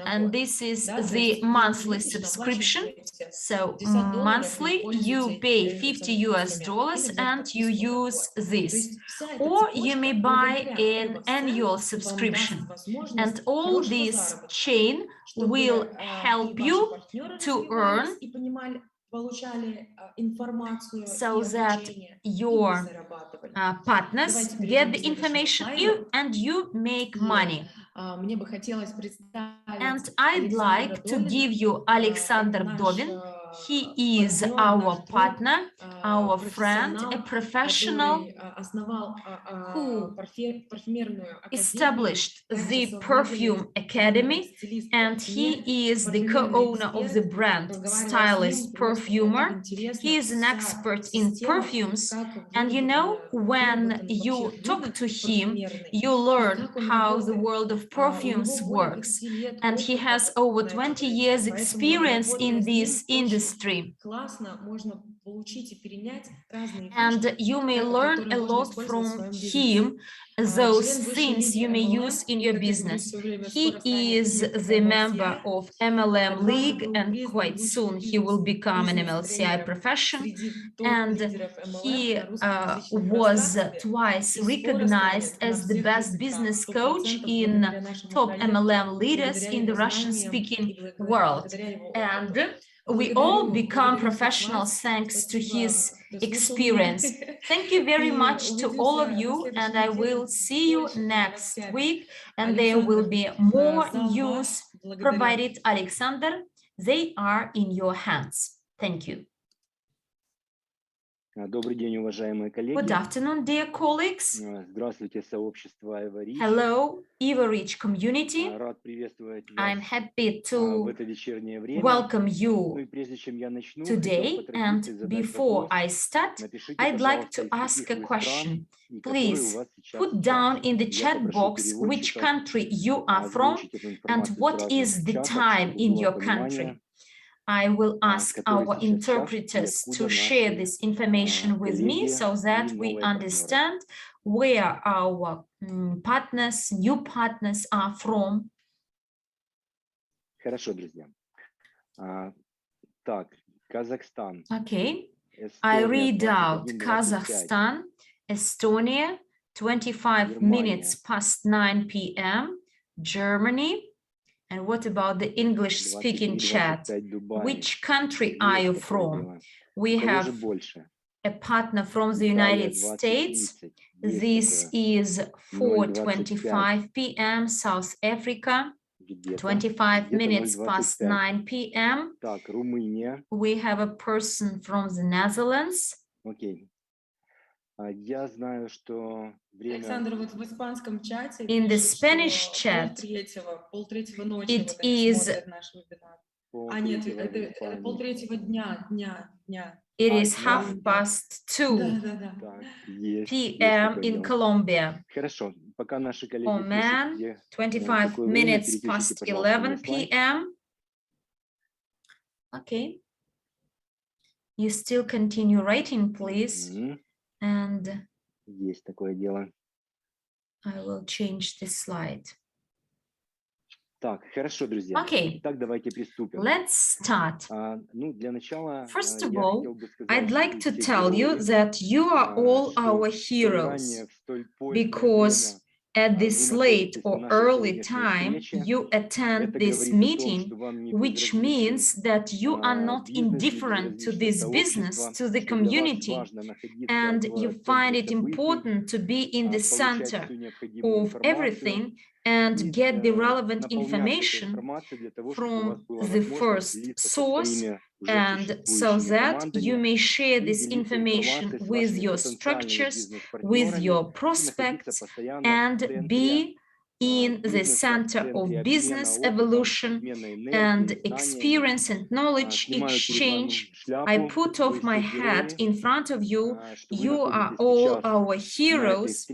and this is the monthly subscription. So monthly you pay $50 US and you use this, or you may buy an annual subscription, and all this chain will help you to earn, so that your partners get the information and you make money. And I'd like to give you Alexander Dolin. He is our partner, our friend, a professional who established the Perfume Academy, and he is the co-owner of the brand Stylist Perfumer. He is an expert in perfumes, and you know, when you talk to him, you learn how the world of perfumes works, and he has over 20 years experience in this industry. And you may learn a lot from him, those things you may use in your business. He is the member of MLM League, and quite soon he will become an MLCI profession. And he was twice recognized as the best business coach in top MLM leaders in the Russian-speaking world. And we all become professionals thanks to his experience. Thank you very much to all of you, and I will see you next week, and there will be more news provided. Alexander, they are in your hands. Thank you. Добрый день, уважаемые коллеги. Good afternoon, dear colleagues. Здравствуйте, сообщество Evorich. Hello, Evorich community. Рад приветствовать вас I'm happy to в это вечернее время. welcome you Ну и прежде чем я начну, today, and before I start, I'd like to ask a question. Please put down in the chat box which country you are from and what is the time in your country. I will ask our interpreters to share this information with me so that we understand where our partners, new partners are from. Хорошо, друзья. Так, Казахстан. Okay, I read out Kazakhstan, Estonia, 25 minutes past 9 p.m., Germany. And what about the English-speaking chat? Which country are you from? We have a partner from the United States. This is 4:25 p.m. South Africa, 25 minutes past 9 p.m. We have a person from the Netherlands. Okay. Я знаю, что Александр, вот в испанском чате in the Spanish chat, it is it is 2:30 p.m. in Colombia. Oman, 25 minutes past 11 p.m. Okay. You still continue writing, please. And есть такое дело. I will change the slide. Так, хорошо, друзья. Okay, так, давайте приступим. Let's start. Ну, для начала, First of all, I'd like to tell you that you are all our heroes, because at this late or early time you attend this meeting, which means that you are not indifferent to this business, to the community, and you find it important to be in the center of everything and get the relevant information from the first source, and so that you may share this information with your structures, with your prospects, and be in the center of business evolution and experience and knowledge exchange. I put off my hat in front of you. You are all our heroes,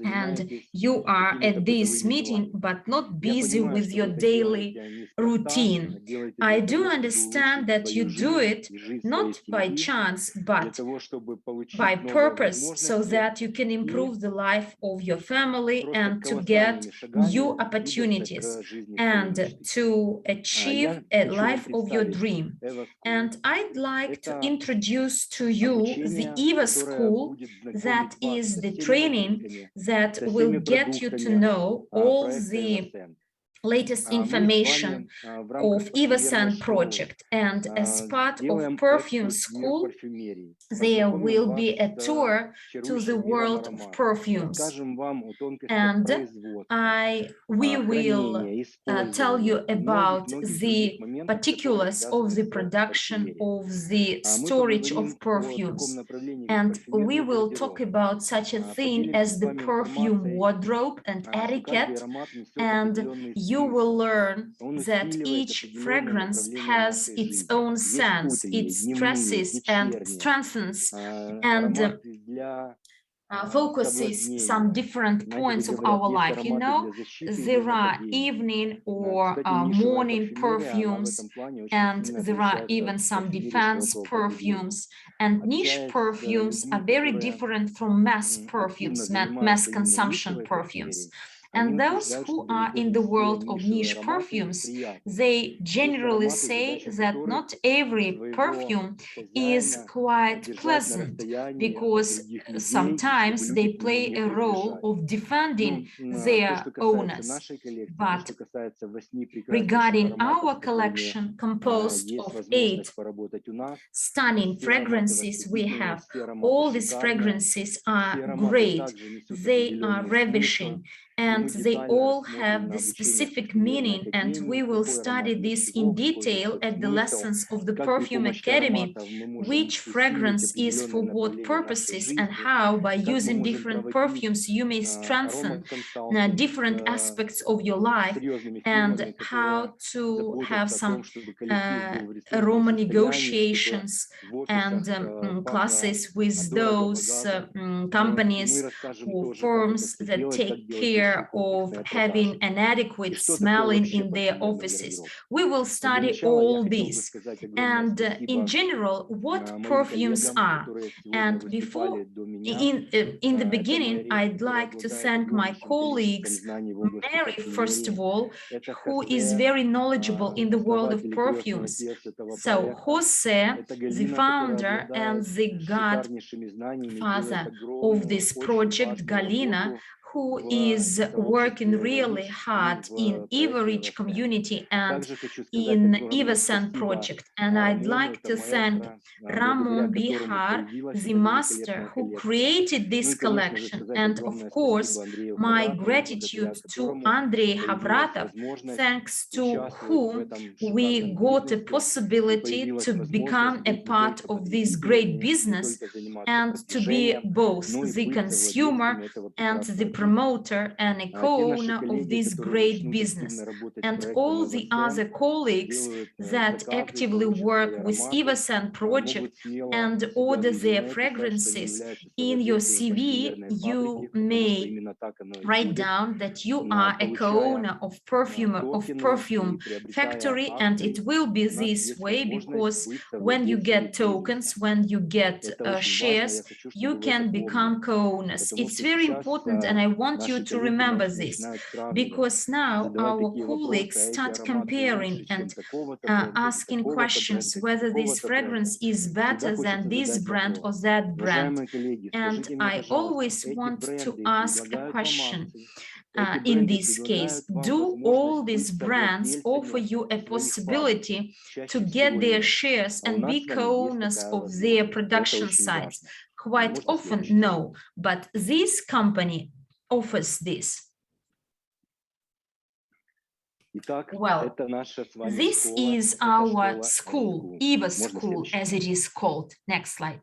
and you are at this meeting but not busy with your daily routine. I do understand that you do it not by chance but by purpose, so that you can improve the life of your family and to get new opportunities and to achieve a life of your dream. And I'd like to introduce to you the EvoSchool, that is the training that will get you to know all the latest information of EvoScent project, and as part of Perfume School, there will be a tour to the world of perfumes, and we will tell you about the particulars of the production, of the storage of perfumes, and we will talk about such a thing as the perfume wardrobe and etiquette, and you will learn that each fragrance has its own sense, it stresses and strengthens and focuses some different points of our life. You know, there are evening or morning perfumes, and there are even some defense perfumes, and niche perfumes are very different from mass perfumes, mass consumption perfumes. And those who are in the world of niche perfumes, they generally say that not every perfume is quite pleasant, because sometimes they play a role of defending their owners. But regarding our collection, composed of 8 stunning fragrances we have, all these fragrances are great, they are ravishing, and they all have the specific meaning, and we will study this in detail at the lessons of the Perfume Academy, which fragrance is for what purposes, and how by using different perfumes you may strengthen different aspects of your life, and how to have some aroma negotiations and classes with those companies or firms that take care of having an adequate smelling in their offices. We will study all this, and in general what perfumes are. And before, in the beginning, I'd like to thank my colleagues, Mary, first of all, who is very knowledgeable in the world of perfumes. So Jose, the founder and the godfather of this project, Galina, who is working really hard in Evorich community and in EvoScent project. And I'd like to thank Ramon Bejar, the master who created this collection. And of course, my gratitude to Andrey, thanks to whom we got a possibility to become a part of this great business and to be both the consumer and the promoter and a co-owner of this great business. And all the other colleagues that actively work with EvoScent project and order their fragrances, in your CV you may write down that you are a co-owner of perfume factory, and it will be this way because when you get tokens, when you get shares, you can become co-owners. It's very important, and I want you to remember this, because now our colleagues start comparing and asking questions whether this fragrance is better than this brand or that brand. And I always want to ask a question. In this case, do all these brands offer you a possibility to get their shares and be co-owners of their production sites? Quite often, no, but this company offers this. Well, this is our school, EvoSchool, as it is called. Next slide.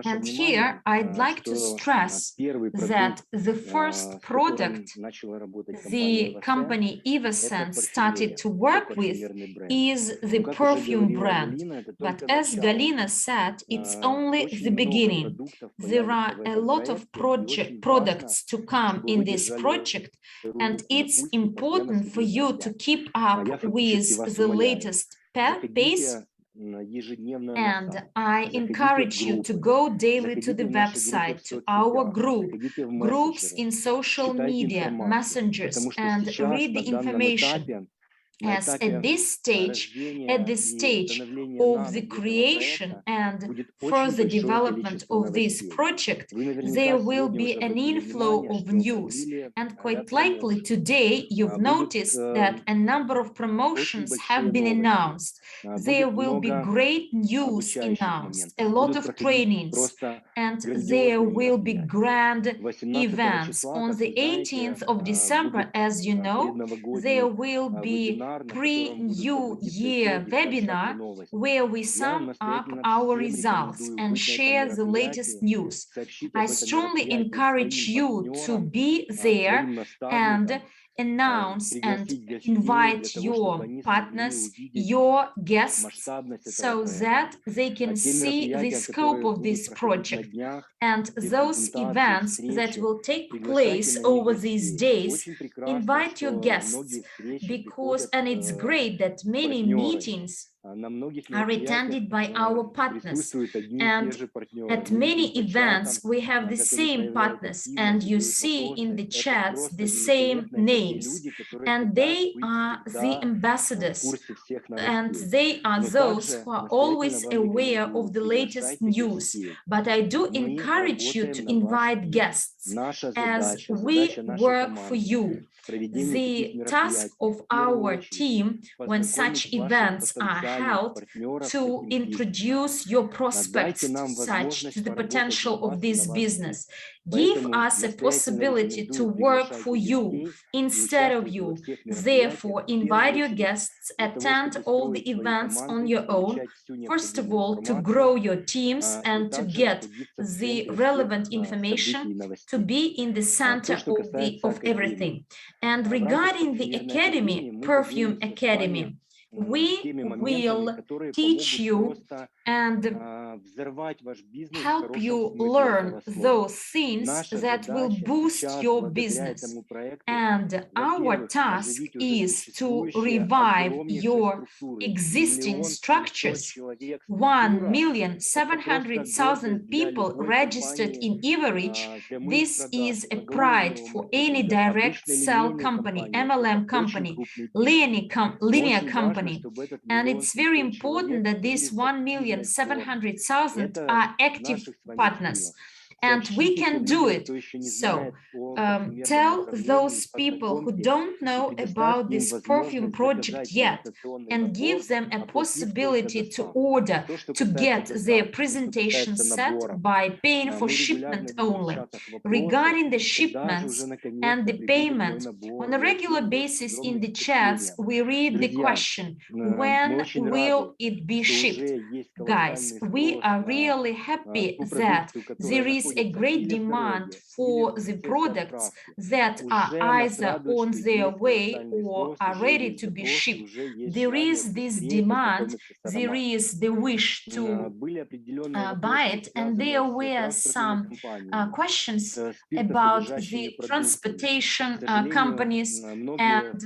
And here I'd like to stress that the first product the company EvoScent started to work with is the perfume brand. But as Galina said, it's only the beginning. There are a lot of products to come in this project, and it's important for you to keep up with the latest pace. And I encourage you to go daily to the website, to our groups in social media, messengers, and read the information. as at this stage, at the stage of the creation and further development of this project, there will be an inflow of news. And quite likely today, you've noticed that a number of promotions have been announced. There will be great news announced, a lot of trainings, and there will be grand events. On the 18th of December, as you know, there will be pre-New Year webinar where we sum up our results and share the latest news. I strongly encourage you to be there and announce and invite your partners, your guests, so that they can see the scope of this project. And those events that will take place over these days, invite your guests, because, and it's great that many meetings are attended by our partners, and at many events we have the same partners, and you see in the chats the same names, and they are the ambassadors, and they are those who are always aware of the latest news. But I do encourage you to invite guests, as we work for you. The task of our team when such events are held to introduce your prospects to the potential of this business. Give us a possibility to work for you instead of you. Therefore, invite your guests, attend all the events on your own, first of all, to grow your teams and to get the relevant information, to be in the center of everything. And regarding the academy, Perfume Academy, we will teach you and help you learn those things that will boost your business. And our task is to revive your existing structures. 1,700,000 people registered in Evorich. This is a pride for any direct sell company, MLM company, linear company. And it's very important that these 1,700,000 are active partners. And we can do it. So tell those people who don't know about this perfume project yet, and give them a possibility to order, to get their presentation set by paying for shipment only. Regarding the shipments and the payment, on a regular basis in the chats, we read the question, when will it be shipped? Guys, we are really happy that there is a great demand for the products that are either on their way or are ready to be shipped. There is this demand, there is the wish to buy it, and there were some questions about the transportation companies and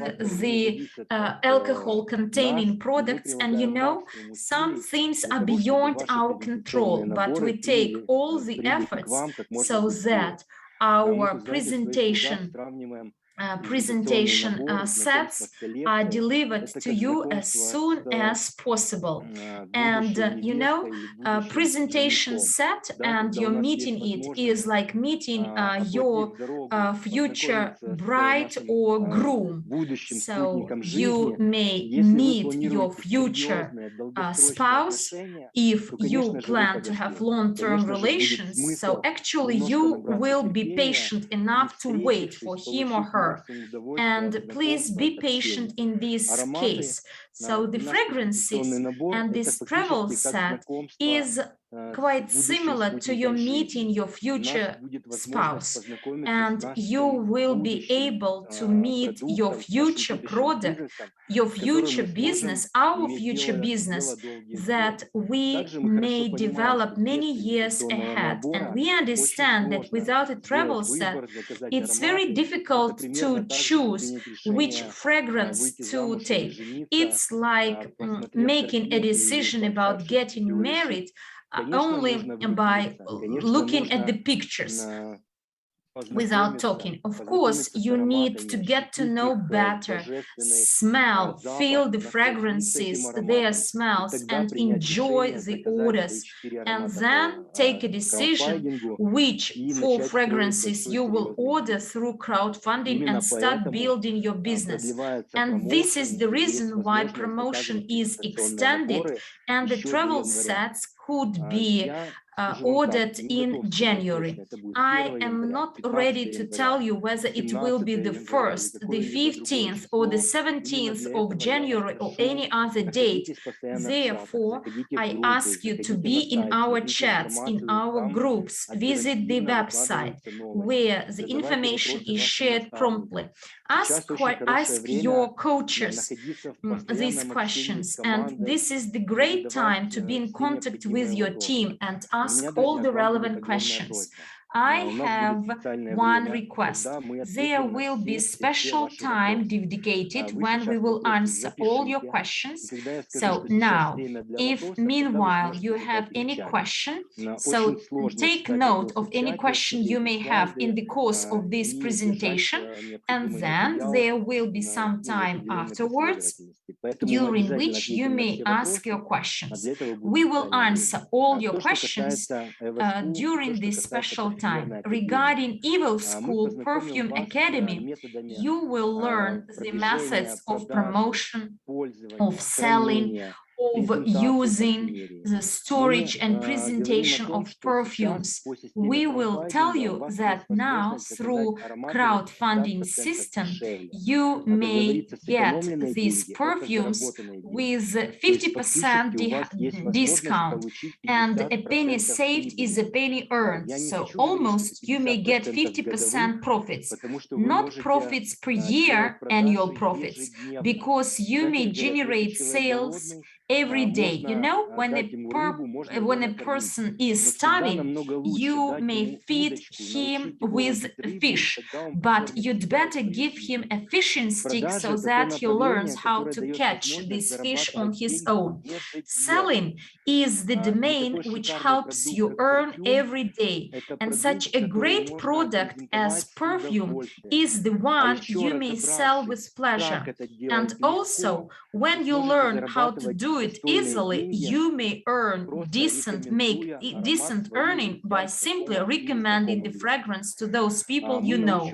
the alcohol-containing products. And you know, some things are beyond our control, but we take all the efforts so that our presentation sets are delivered to you as soon as possible. And you know, presentation set and you're meeting it is like meeting your future bride or groom. So you may meet your future spouse if you plan to have long-term relations. So actually you will be patient enough to wait for him or her. And please be patient in this case. So the fragrances and this travel set is quite similar to your meeting your future spouse, and you will be able to meet your future product, your future business, our future business that we may develop many years ahead. And we understand that without a travel set, it's very difficult to choose which fragrance to take. It's like making a decision about getting married only by looking at the pictures. without talking. Of course, you need to get to know better, smell, feel the fragrances, their smells, and enjoy the orders, and then take a decision which 4 fragrances you will order through crowdfunding and start building your business. And this is the reason why promotion is extended, and the travel sets could be ordered in January. I am not ready to tell you whether it will be the 1st, the 15th, or the 17th of January or any other date. Therefore, I ask you to be in our chats, in our groups, visit the website where the information is shared promptly. Ask your coaches these questions, and this is the great time to be in contact with your team and ask all the relevant questions. I have one request. There will be special time dedicated when we will answer all your questions. So now, if meanwhile you have any question, so take note of any question you may have in the course of this presentation, and then there will be some time afterwards during which you may ask your questions. We will answer all your questions during this special time. Regarding EvoSchool Perfume Academy, you will learn the methods of promotion, of selling, of using the storage and presentation of perfumes. We will tell you that now through crowdfunding system, you may get these perfumes with 50% discount, and a penny saved is a penny earned. So almost you may get 50% profits, not profits per year, annual profits, because you may generate sales every day. You know, when a person is starving, you may feed him with fish, but you'd better give him a fishing stick so that he learns how to catch this fish on his own. Selling is the domain which helps you earn every day, and such a great product as perfume is the one you may sell with pleasure. And also, when you learn how to do it easily, you may make decent earning by simply recommending the fragrance to those people you know.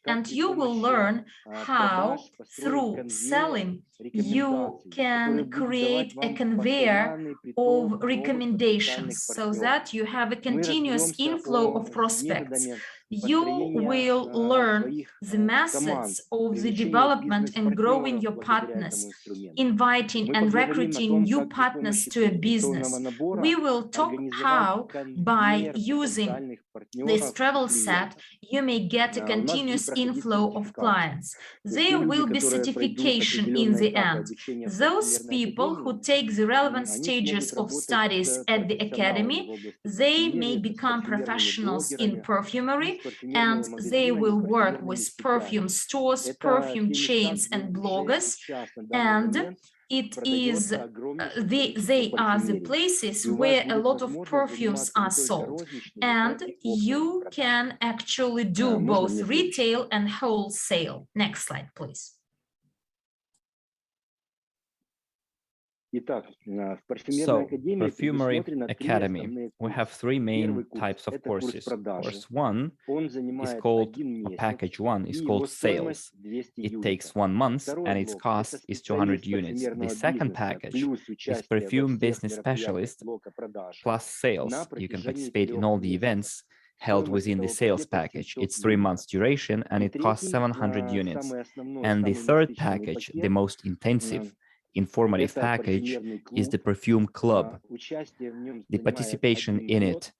And you will learn how, through selling, you can create a conveyor of recommendations so that you have a continuous inflow of prospects. You will learn the methods of the development and growing your partners, inviting and recruiting new partners to a business. We will talk how, by using this travel set, you may get a continuous inflow of clients. There will be certification in the end. Those people who take the relevant stages of studies at the academy, they may become professionals in perfumery, and they will work with perfume stores, perfume chains, and bloggers, and it is they are the places where a lot of perfumes are sold, and you can actually do both retail and wholesale. Next slide, please. So, Perfumery Academy, we have 3 main types of courses. Course 1 is called, or package 1 is called sales. It takes 1 month and its cost is 200 units. The second package is perfume business specialist plus sales. You can participate in all the events held within the sales package. It's 3 months duration and it costs 700 units. And the third package, the most intensive, informative package, is the perfume club. The participation in it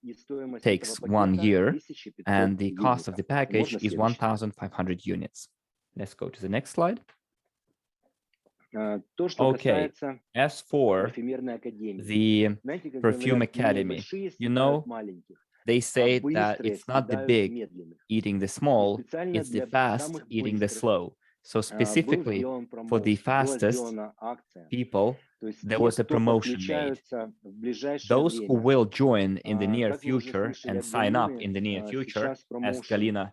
takes 1 year and the cost of the package is 1,500 units. Let's go to the next slide. Okay, as for the Perfume Academy, you know, they say that it's not the big eating the small, it's the fast eating the slow. So specifically for the fastest people, there was a promotion made. Those who will join in the near future and sign up in the near future, as Galina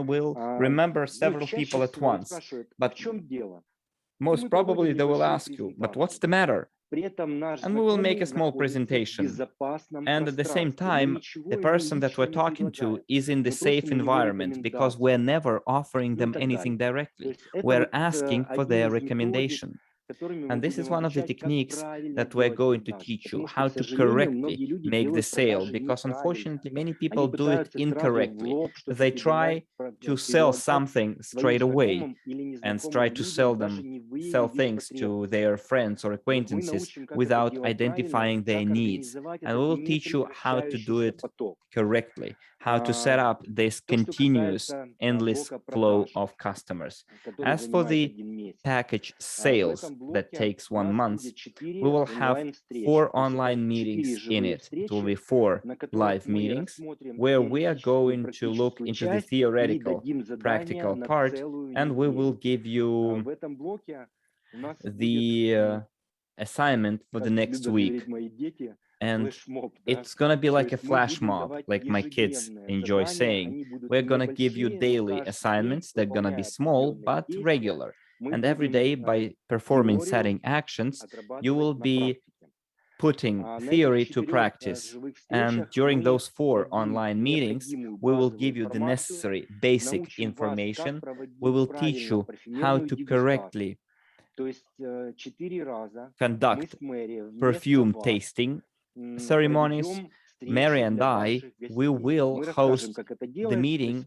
one will remember several people at once, but most probably they will ask you, but what's the matter? And we will make a small presentation. And at the same time, the person that we're talking to is in the safe environment because we're never offering them anything directly. We're asking for their recommendation. And this is one of the techniques that we're going to teach you, how to correctly make the sale, because unfortunately, many people do it incorrectly. They try to sell something straight away and try to sell things to their friends or acquaintances without identifying their needs. And we will teach you how to do it correctly, how to set up this continuous, endless flow of customers. As for the package sales that takes 1 month, we will have 4 online meetings in it. It will be 4 live meetings where we are going to look into the theoretical, practical part, and we will give you the assignment for the next week. And it's going to be like a flash mob, like my kids enjoy saying. We're going to give you daily assignments. They're going to be small, but regular. And every day, by performing setting actions, you will be putting theory to practice. And during those 4 online meetings, we will give you the necessary basic information. We will teach you how to correctly conduct perfume tasting ceremonies. Mary and I, we will host the meeting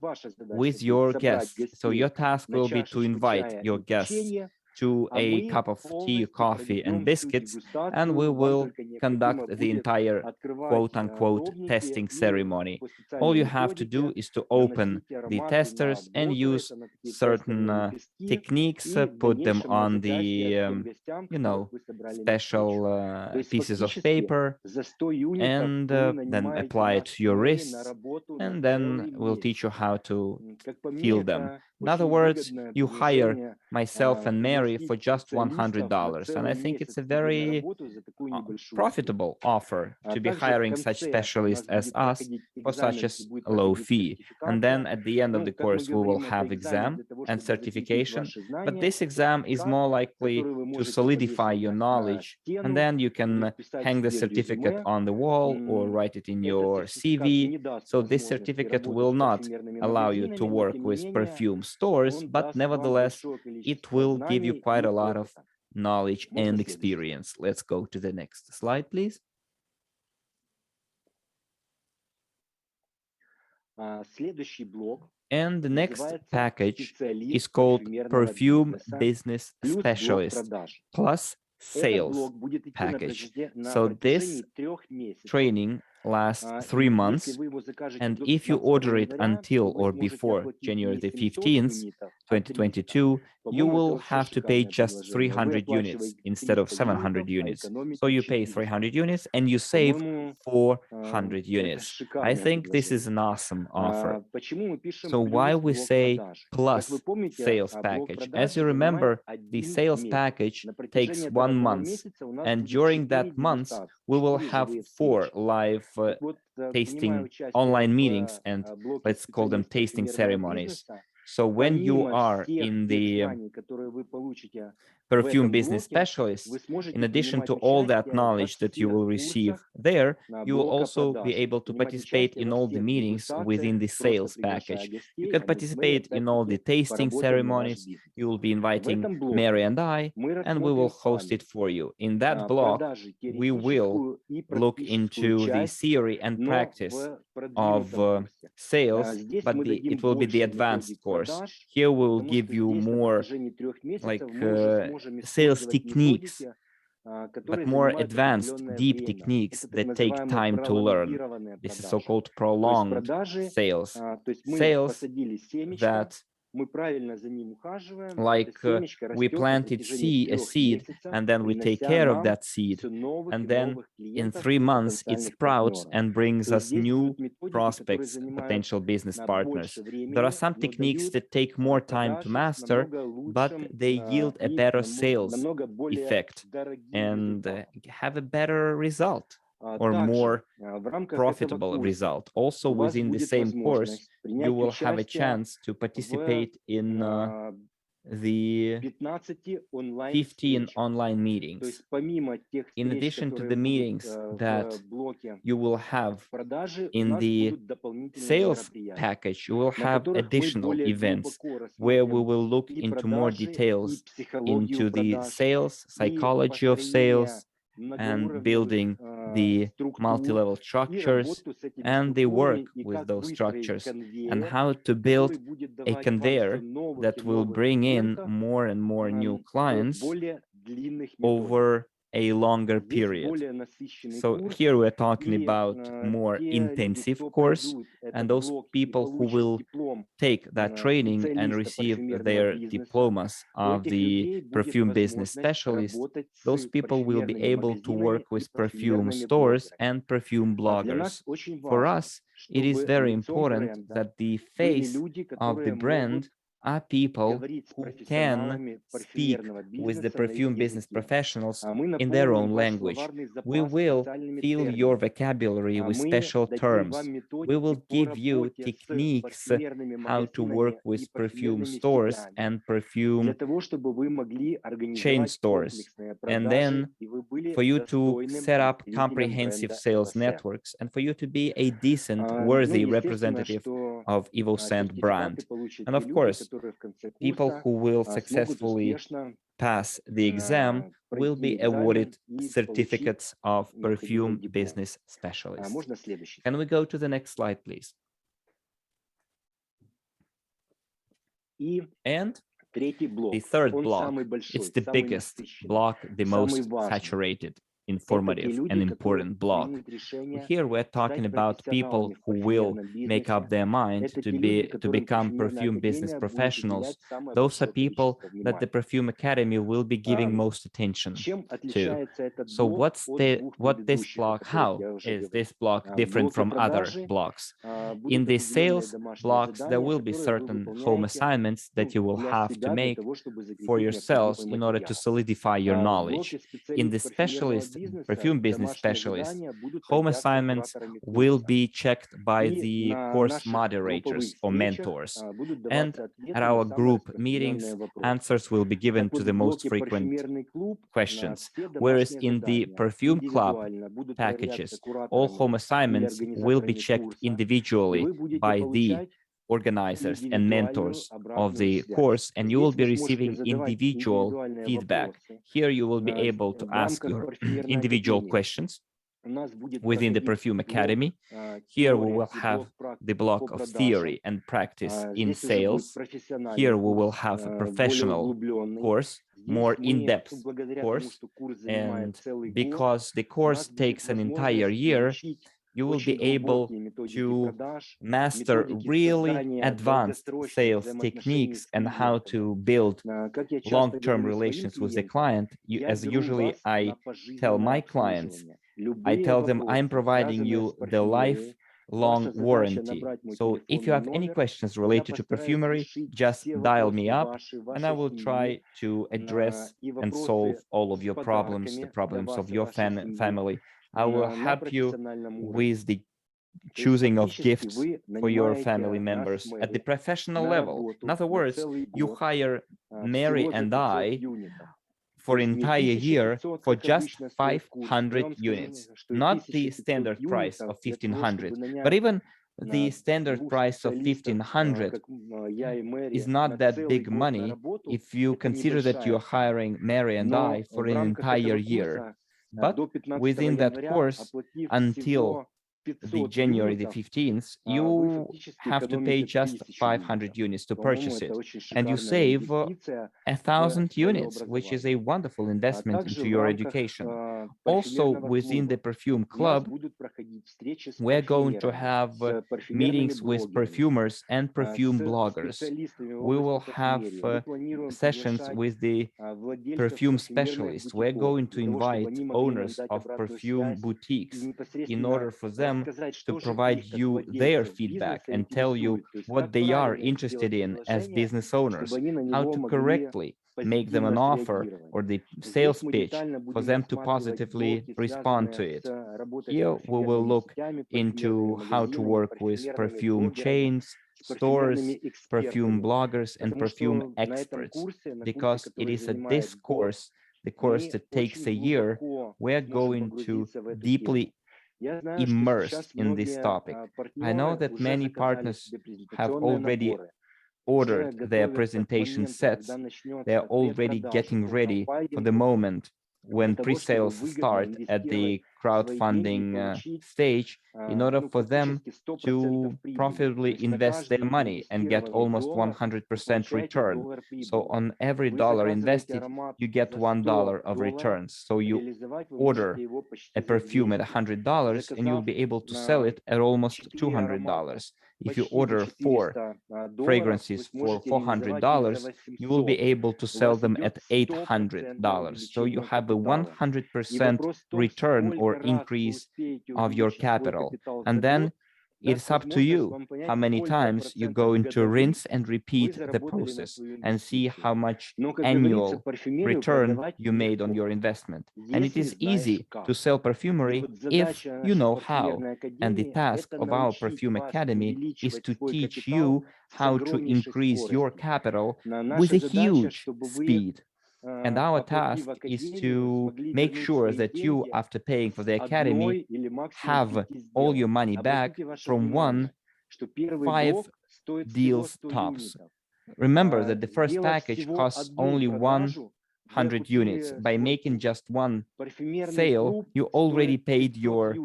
with your guests. So your task will be to invite your guests to a cup of tea, coffee, and biscuits, and we will conduct the entire quote-unquote testing ceremony. All you have to do is to open the testers and use certain techniques, put them on the, special pieces of paper, and then apply it to your wrists, and then we'll teach you how to feel them. In other words, you hire myself and Mary for just $100. And I think it's a very profitable offer to be hiring such specialists as us for such a low fee. And then at the end of the course, we will have exam and certification. But this exam is more likely to solidify your knowledge. And then you can hang the certificate on the wall or write it in your CV. So this certificate will not allow you to work with perfume stores, but nevertheless, it will give you quite a lot of knowledge and experience. Let's go to the next slide, please. And the next package is called Perfume Business Specialist plus Sales package. So this training lasts 3 months, and if you order it until or before January the 15th, 2022, you will have to pay just 300 units instead of 700 units. So you pay 300 units and you save 400 units. I think this is an awesome offer. So why we say plus sales package? As you remember, the sales package takes 1 month, and during that month, we will have 4 live tasting online meetings, and let's call them tasting ceremonies. So when you are in the perfume business specialist, in addition to all that knowledge that you will receive there, you will also be able to participate in all the meetings within the sales package. You can participate in all the tasting ceremonies. You will be inviting Mary and I, and we will host it for you. In that block, we will look into the theory and practice of sales, but it will be the advanced course. Here we will give you more like sales techniques, but more advanced, deep techniques that take time to learn. This is so-called prolonged sales. Sales that like we planted a seed, and then we take care of that seed, and then in 3 months it sprouts and brings us new prospects, potential business partners. There are some techniques that take more time to master, but they yield a better sales effect and have a better result, or more profitable result. Also within the same course, you will have a chance to participate in the 15 online meetings. In addition to the meetings that you will have in the sales package, you will have additional events where we will look into more details into the sales, psychology of sales, and building the multi-level structures and the work with those structures, and how to build a conveyor that will bring in more and more new clients over a longer period. So here we're talking about more intensive course, and those people who will take that training and receive their diplomas of the perfume business specialist, those people will be able to work with perfume stores and perfume bloggers. For us, it is very important that the face of the brand are people who can speak with the perfume business professionals in their own language. We will fill your vocabulary with special terms. We will give you techniques how to work with perfume stores and perfume chain stores. And then for you to set up comprehensive sales networks and for you to be a decent, worthy representative of EvoScent brand. And of course, people who will successfully pass the exam will be awarded certificates of perfume business specialists. Can we go to the next slide, please? And the third block, it's the biggest block, the most saturated, informative, and important block. Here we're talking about people who will make up their mind to become perfume business professionals. Those are people that the Perfume Academy will be giving most attention to. So what this block, how is this block different from other blocks? In the sales blocks, there will be certain home assignments that you will have to make for yourselves in order to solidify your knowledge. In the specialist perfume business specialist, home assignments will be checked by the course moderators or mentors. And at our group meetings, answers will be given to the most frequent questions. Whereas in the perfume club packages, all home assignments will be checked individually by the organizers and mentors of the course, and you will be receiving individual feedback. Here you will be able to ask your individual questions within the Perfume Academy. Here we will have the block of theory and practice in sales. Here we will have a professional course, more in-depth course, and because the course takes an entire year, you will be able to master really advanced sales techniques and how to build long-term relations with the client. As usually I tell my clients, I tell them I'm providing you the lifelong warranty. So if you have any questions related to perfumery, just dial me up and I will try to address and solve all of your problems, the problems of your family. I will help you with the choosing of gifts for your family members at the professional level. In other words, you hire Mary and I for an entire year for just 500 units, not the standard price of 1,500, but even the standard price of 1,500 is not that big money if you consider that you're hiring Mary and I for an entire year. But within that course, until the January the 15th, you have to pay just 500 units to purchase it. And you save 1,000 units, which is a wonderful investment into your education. Also, within the Perfume Club, we're going to have meetings with perfumers and perfume bloggers. We will have sessions with the perfume specialists. We're going to invite owners of perfume boutiques in order for them to provide you their feedback and tell you what they are interested in as business owners, how to correctly make them an offer or the sales pitch for them to positively respond to it. Here we will look into how to work with perfume chains, stores, perfume bloggers, and perfume experts, because it is this course, the course that takes a year. We're going to deeply immerse in this topic. I know that many partners have already ordered their presentation sets. They're already getting ready for the moment when pre-sales start at the crowdfunding stage, in order for them to profitably invest their money and get almost 100% return. So on every dollar invested, you get $1 of returns. So you order a perfume at $100 and you'll be able to sell it at almost $200. If you order 4 fragrances for $400, you will be able to sell them at $800. So you have a 100% return or increase of your capital. And then it's up to you how many times you're going to rinse and repeat the process and see how much annual return you made on your investment. And it is easy to sell perfumery if you know how. And the task of our Perfume Academy is to teach you how to increase your capital with a huge speed. And our task is to make sure that you, after paying for the academy, have all your money back from 1-5 deals tops. Remember that the first package costs only 100 units. By making just one sale, you already paid your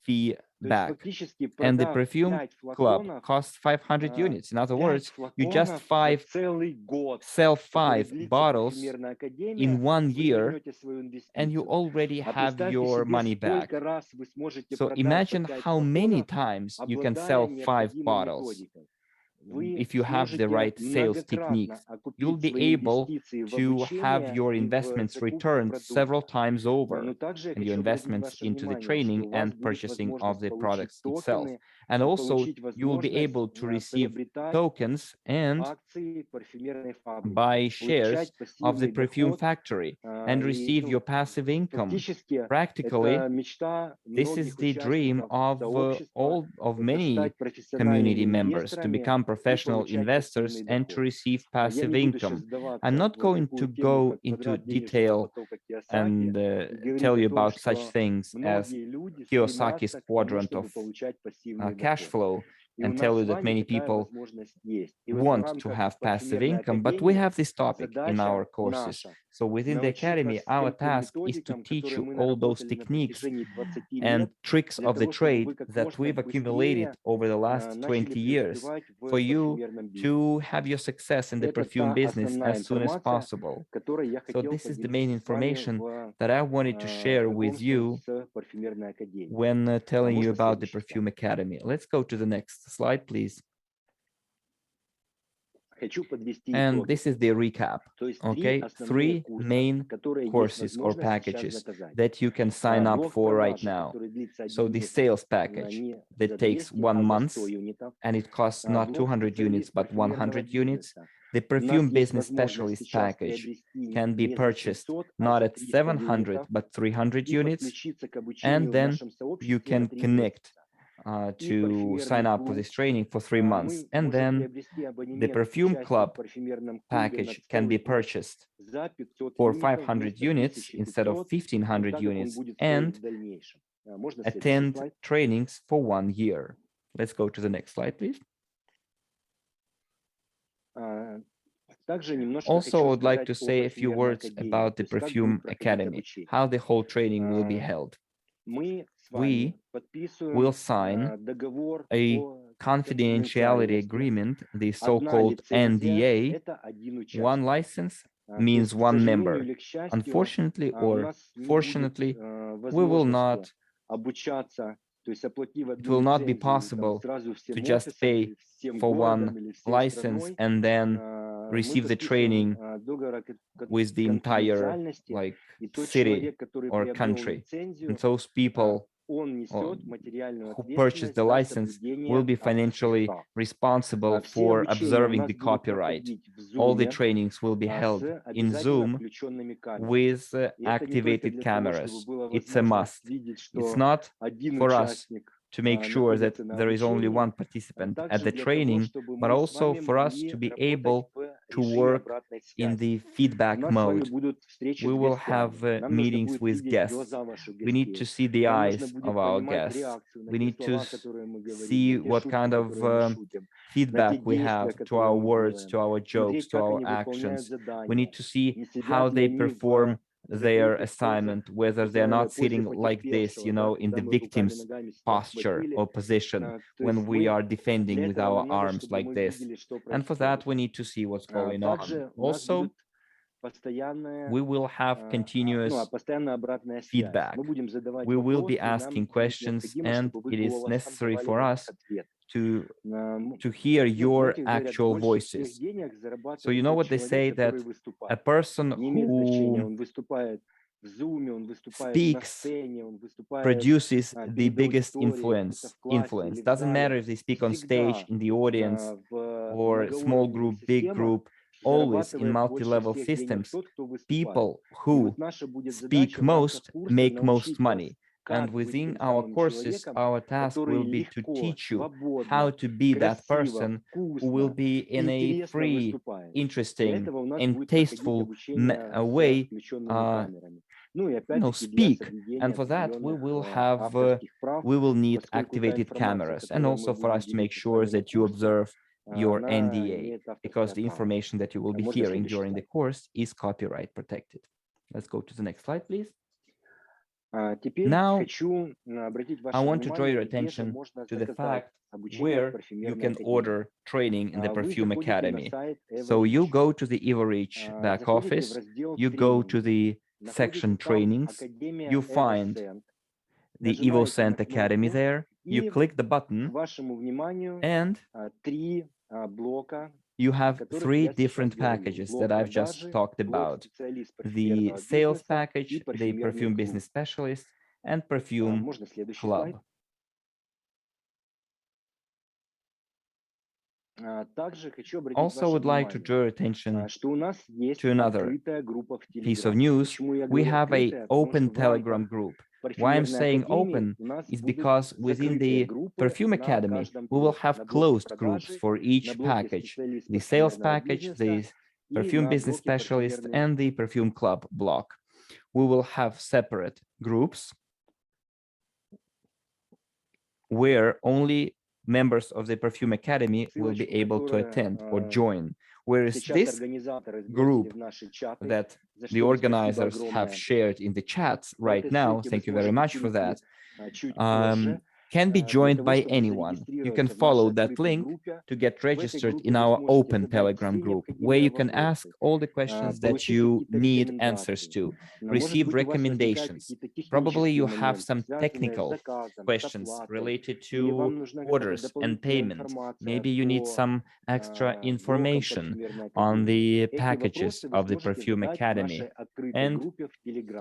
fee back. And the perfume club costs 500 units. In other words, you just sell 5 bottles in 1 year, and you already have your money back. So imagine how many times you can sell 5 bottles. If you have the right sales techniques, you'll be able to have your investments returned several times over, and your investments into the training and purchasing of the products itself. And also, you will be able to receive tokens and buy shares of the perfume factory and receive your passive income. Practically, this is the dream of many community members, to become professional investors and to receive passive income. I'm not going to go into detail and tell you about such things as Kiyosaki's quadrant of cash flow, and tell you that many people want to have passive income, but we have this topic in our courses. So within the academy, our task is to teach you all those techniques and tricks of the trade that we've accumulated over the last 20 years for you to have your success in the perfume business as soon as possible. So this is the main information that I wanted to share with you when telling you about the Perfume Academy. Let's go to the next slide, please. And this is the recap. Okay, 3 main courses or packages that you can sign up for right now. So the sales package that takes 1 month and it costs not 200 units but 100 units. The perfume business specialist package can be purchased not at 700 but 300 units, and then you can connect to sign up for this training for 3 months. And then the perfume club package can be purchased for 500 units instead of 1,500 units and attend trainings for 1 year. Let's go to the next slide, please. Also, I would like to say a few words about the Perfume Academy, how the whole training will be held. We will sign a confidentiality agreement, the so-called NDA. 1 license means 1 member. Unfortunately or fortunately, it will not be possible to just pay for 1 license and then receive the training with the entire city or country. And those people who purchase the license will be financially responsible for observing the copyright. All the trainings will be held in Zoom with activated cameras. It's a must. It's not for us to make sure that there is only one participant at the training, but also for us to be able to work in the feedback mode. We will have meetings with guests. We need to see the eyes of our guests. We need to see what kind of feedback we have to our words, to our jokes, to our actions. We need to see how they perform their assignment, whether they're not sitting like this, you know, in the victim's posture or position when we are defending with our arms like this. And for that, we need to see what's going on. Also, we will have continuous feedback. We will be asking questions, and it is necessary for us to hear your actual voices. So you know what they say, that a person who speaks produces the biggest influence. Doesn't matter if they speak on stage, in the audience, or small group, big group. Always in multi-level systems, people who speak most make most money. And within our courses, our task will be to teach you how to be that person who will be in a free, interesting, and tasteful way speak. And for that, we will need activated cameras, and also for us to make sure that you observe your NDA, because the information that you will be hearing during the course is copyright protected. Let's go to the next slide, please. Now, I want to draw your attention to the fact where you can order training in the Perfume Academy. So you go to the Evorich back office, you go to the section trainings, you find the EvoScent Academy there, you click the button, and you have three different packages that I've just talked about: the sales package, the perfume business specialist, and perfume club. Also, I would like to draw your attention to another piece of news. We have an open Telegram group. Why I'm saying open is because within the Perfume Academy, we will have closed groups for each package: the sales package, the perfume business specialist, and the perfume club block. We will have separate groups where only members of the Perfume Academy will be able to attend or join. Whereas this group that the organizers have shared in the chats right now, thank you very much for that, can be joined by anyone. You can follow that link to get registered in our open Telegram group, where you can ask all the questions that you need answers to, receive recommendations. Probably you have some technical questions related to orders and payment. Maybe you need some extra information on the packages of the Perfume Academy. And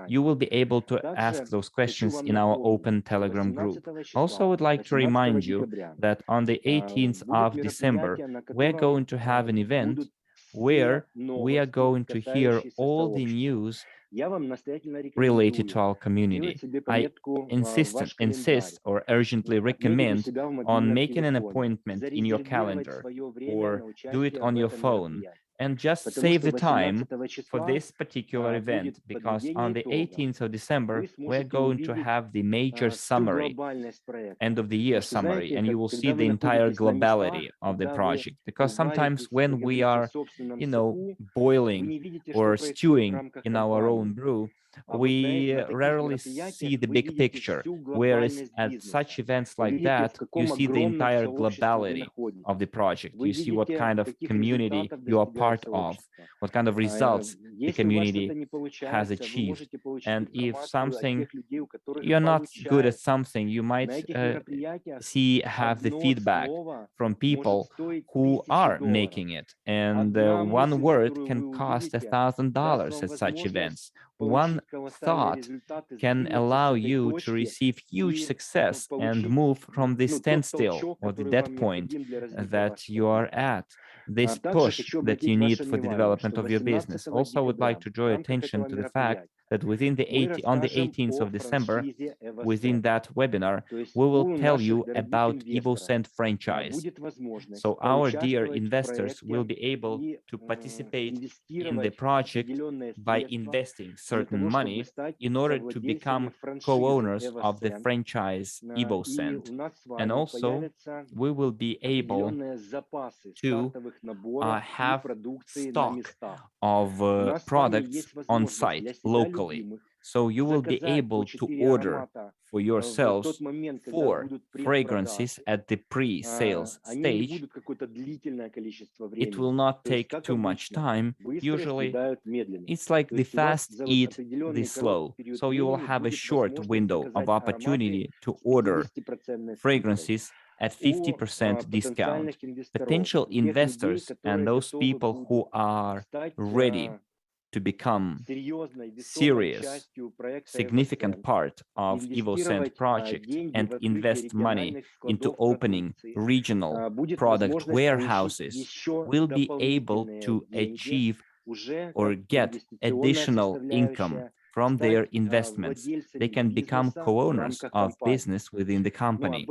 you will be able to ask those questions in our open Telegram group. Also, I would like to remind you that on the 18th of December, we're going to have an event where we are going to hear all the news related to our community. I insist or urgently recommend on making an appointment in your calendar or do it on your phone, and just save the time for this particular event, because on the 18th of December, we're going to have the major summary, end of the year summary, and you will see the entire globality of the project. Because sometimes when we are, boiling or stewing in our own brew, we rarely see the big picture, whereas at such events like that, you see the entire globality of the project. You see what kind of community you are part of, what kind of results the community has achieved. And if you're not good at something, you might have the feedback from people who are making it. And one word can cost $1,000 at such events. One thought can allow you to receive huge success and move from the standstill or the dead point that you are at, this push that you need for the development of your business. Also, I would like to draw attention to the fact that within on the 18th of December, within that webinar, we will tell you about EvoScent franchise. So our dear investors will be able to participate in the project by investing certain money in order to become co-owners of the franchise EvoScent. And also, we will be able to have stock of products on site locally. So you will be able to order for yourselves 4 fragrances at the pre-sales stage. It will not take too much time. Usually, it's like the fast eat the slow. So you will have a short window of opportunity to order fragrances at 50% discount. Potential investors and those people who are ready to become serious, significant part of EvoScent project and invest money into opening regional product warehouses will be able to achieve or get additional income from their investments. They can become co-owners of business within the company.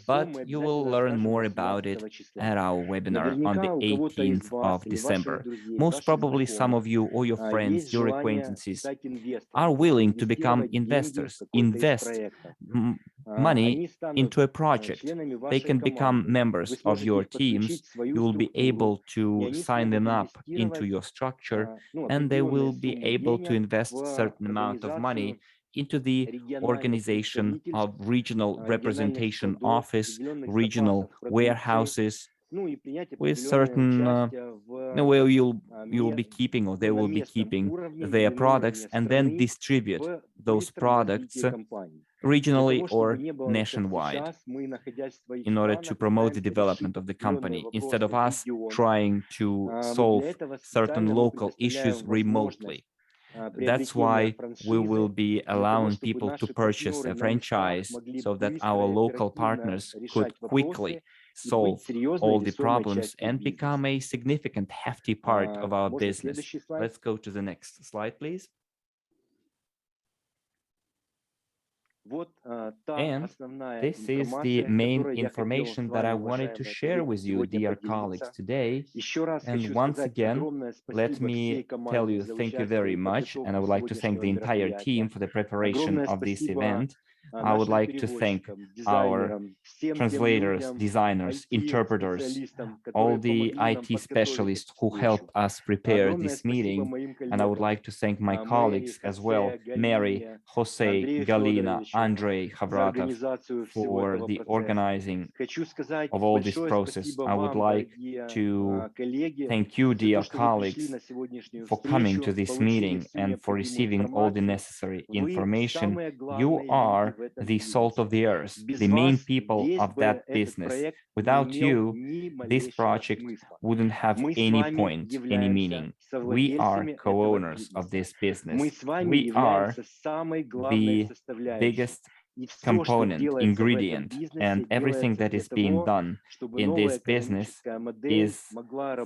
But you will learn more about it at our webinar on the 18th of December. Most probably some of you or your friends, your acquaintances are willing to become investors, invest money into a project. They can become members of your teams. You will be able to sign them up into your structure, and they will be able to invest a certain amount of money into the organization of regional representation office, regional warehouses, with certain where you'll be keeping, or they will be keeping their products and then distribute those products regionally or nationwide in order to promote the development of the company, instead of us trying to solve certain local issues remotely. That's why we will be allowing people to purchase a franchise so that our local partners could quickly solve all the problems and become a significant, hefty part of our business. Let's go to the next slide, please. And this is the main information that I wanted to share with you, dear colleagues, today. And once again, let me tell you, thank you very much. And I would like to thank the entire team for the preparation of this event. I would like to thank our translators, designers, interpreters, all the IT specialists who helped us prepare this meeting. And I would like to thank my colleagues as well, Mary, Jose, Galina, Andrey, Havratov, for the organizing of all this process. I would like to thank you, dear colleagues, for coming to this meeting and for receiving all the necessary information. You are the salt of the earth, the main people of that business. Without you, this project wouldn't have any point, any meaning. We are co-owners of this business. We are the biggest component, ingredient, and everything that is being done in this business is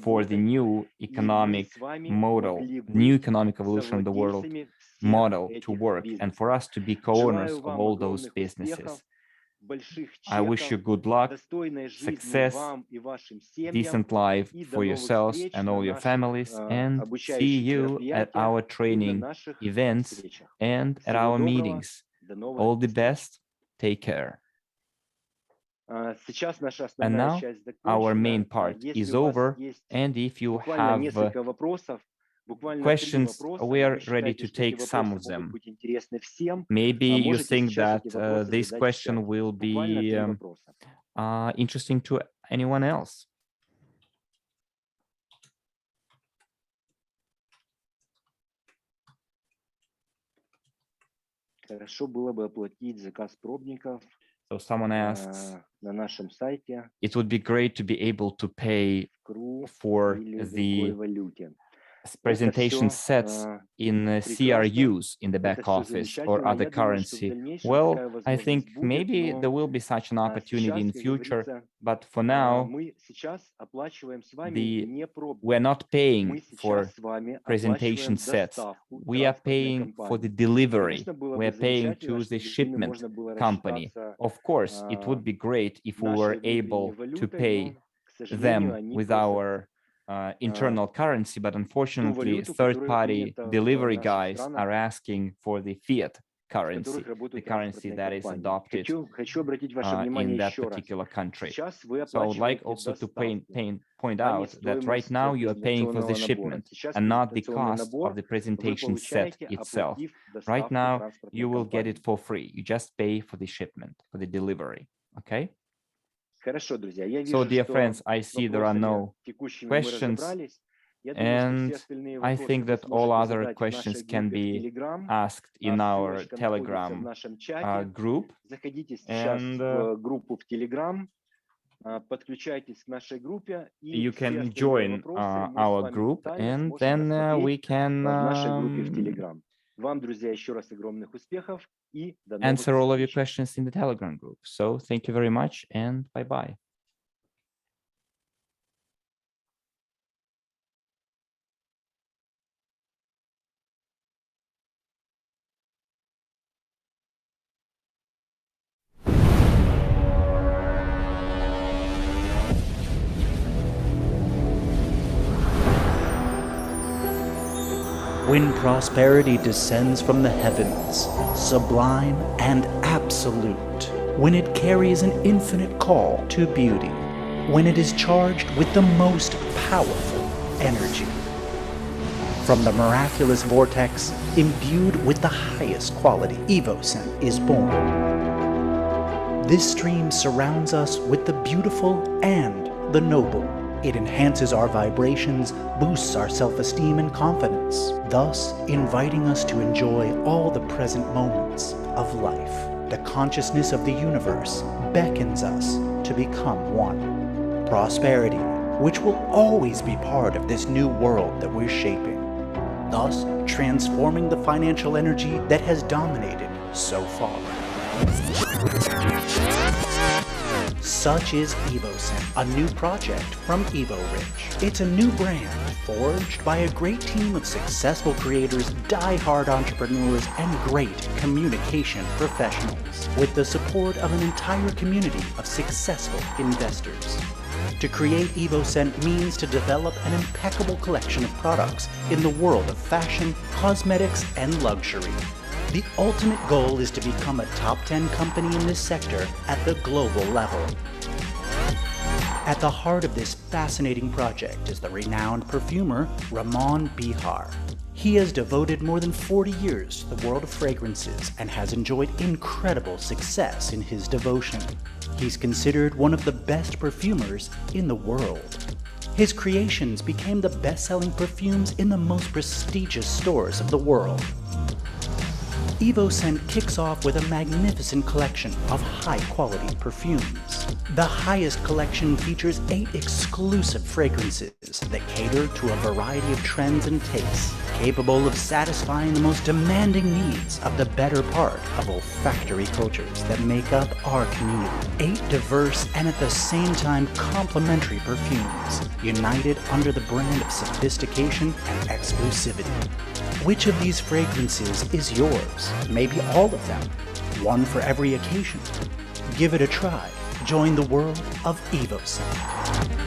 for the new economic model, new economic evolution of the world model to work, and for us to be co-owners of all those businesses. I wish you good luck, success, decent life for yourselves and all your families, and see you at our training events and at our meetings. All the best. Take care. And now our main part is over, and if you have questions, we are ready to take some of them. Maybe you think that this question will be interesting to anyone else. So someone asks, it would be great to be able to pay for the presentation sets in CRUs in the back office or other currency. Well, I think maybe there will be such an opportunity in future, but for now, we're not paying for presentation sets. We are paying for the delivery. We're paying to the shipment company. Of course, it would be great if we were able to pay them with our internal currency, but unfortunately, third-party delivery guys are asking for the fiat currency, the currency that is adopted in that particular country. So I would like also to point out that right now you are paying for the shipment and not the cost of the presentation set itself. Right now, you will get it for free. You just pay for the shipment, for the delivery, okay? So, dear friends, I see there are no questions, and I think that all other questions can be asked in our Telegram group. And you can join our group, and then we can answer all of your questions in the Telegram group. So thank you very much, and bye-bye. When prosperity descends from the heavens, sublime and absolute, when it carries an infinite call to beauty, when it is charged with the most powerful energy. From the miraculous vortex, imbued with the highest quality, EvoScent is born. This stream surrounds us with the beautiful and the noble. It enhances our vibrations, boosts our self-esteem and confidence, thus inviting us to enjoy all the present moments of life. The consciousness of the universe beckons us to become one. Prosperity, which will always be part of this new world that we're shaping, thus transforming the financial energy that has dominated so far. Such is EvoScent, a new project from Evorich. It's a new brand forged by a great team of successful creators, die-hard entrepreneurs, and great communication professionals, with the support of an entire community of successful investors. To create EvoScent means to develop an impeccable collection of products in the world of fashion, cosmetics, and luxury. The ultimate goal is to become a top 10 company in this sector at the global level. At the heart of this fascinating project is the renowned perfumer Ramon Bejar. He has devoted more than 40 years to the world of fragrances and has enjoyed incredible success in his devotion. He's considered one of the best perfumers in the world. His creations became the best-selling perfumes in the most prestigious stores of the world. EvoScent kicks off with a magnificent collection of high-quality perfumes. The highest collection features 8 exclusive fragrances that cater to a variety of trends and tastes, capable of satisfying the most demanding needs of the better part of olfactory cultures that make up our community. 8 diverse and at the same time complementary perfumes, united under the brand of sophistication and exclusivity. Which of these fragrances is yours? Maybe all of them. One for every occasion. Give it a try. Join the world of EvoScent.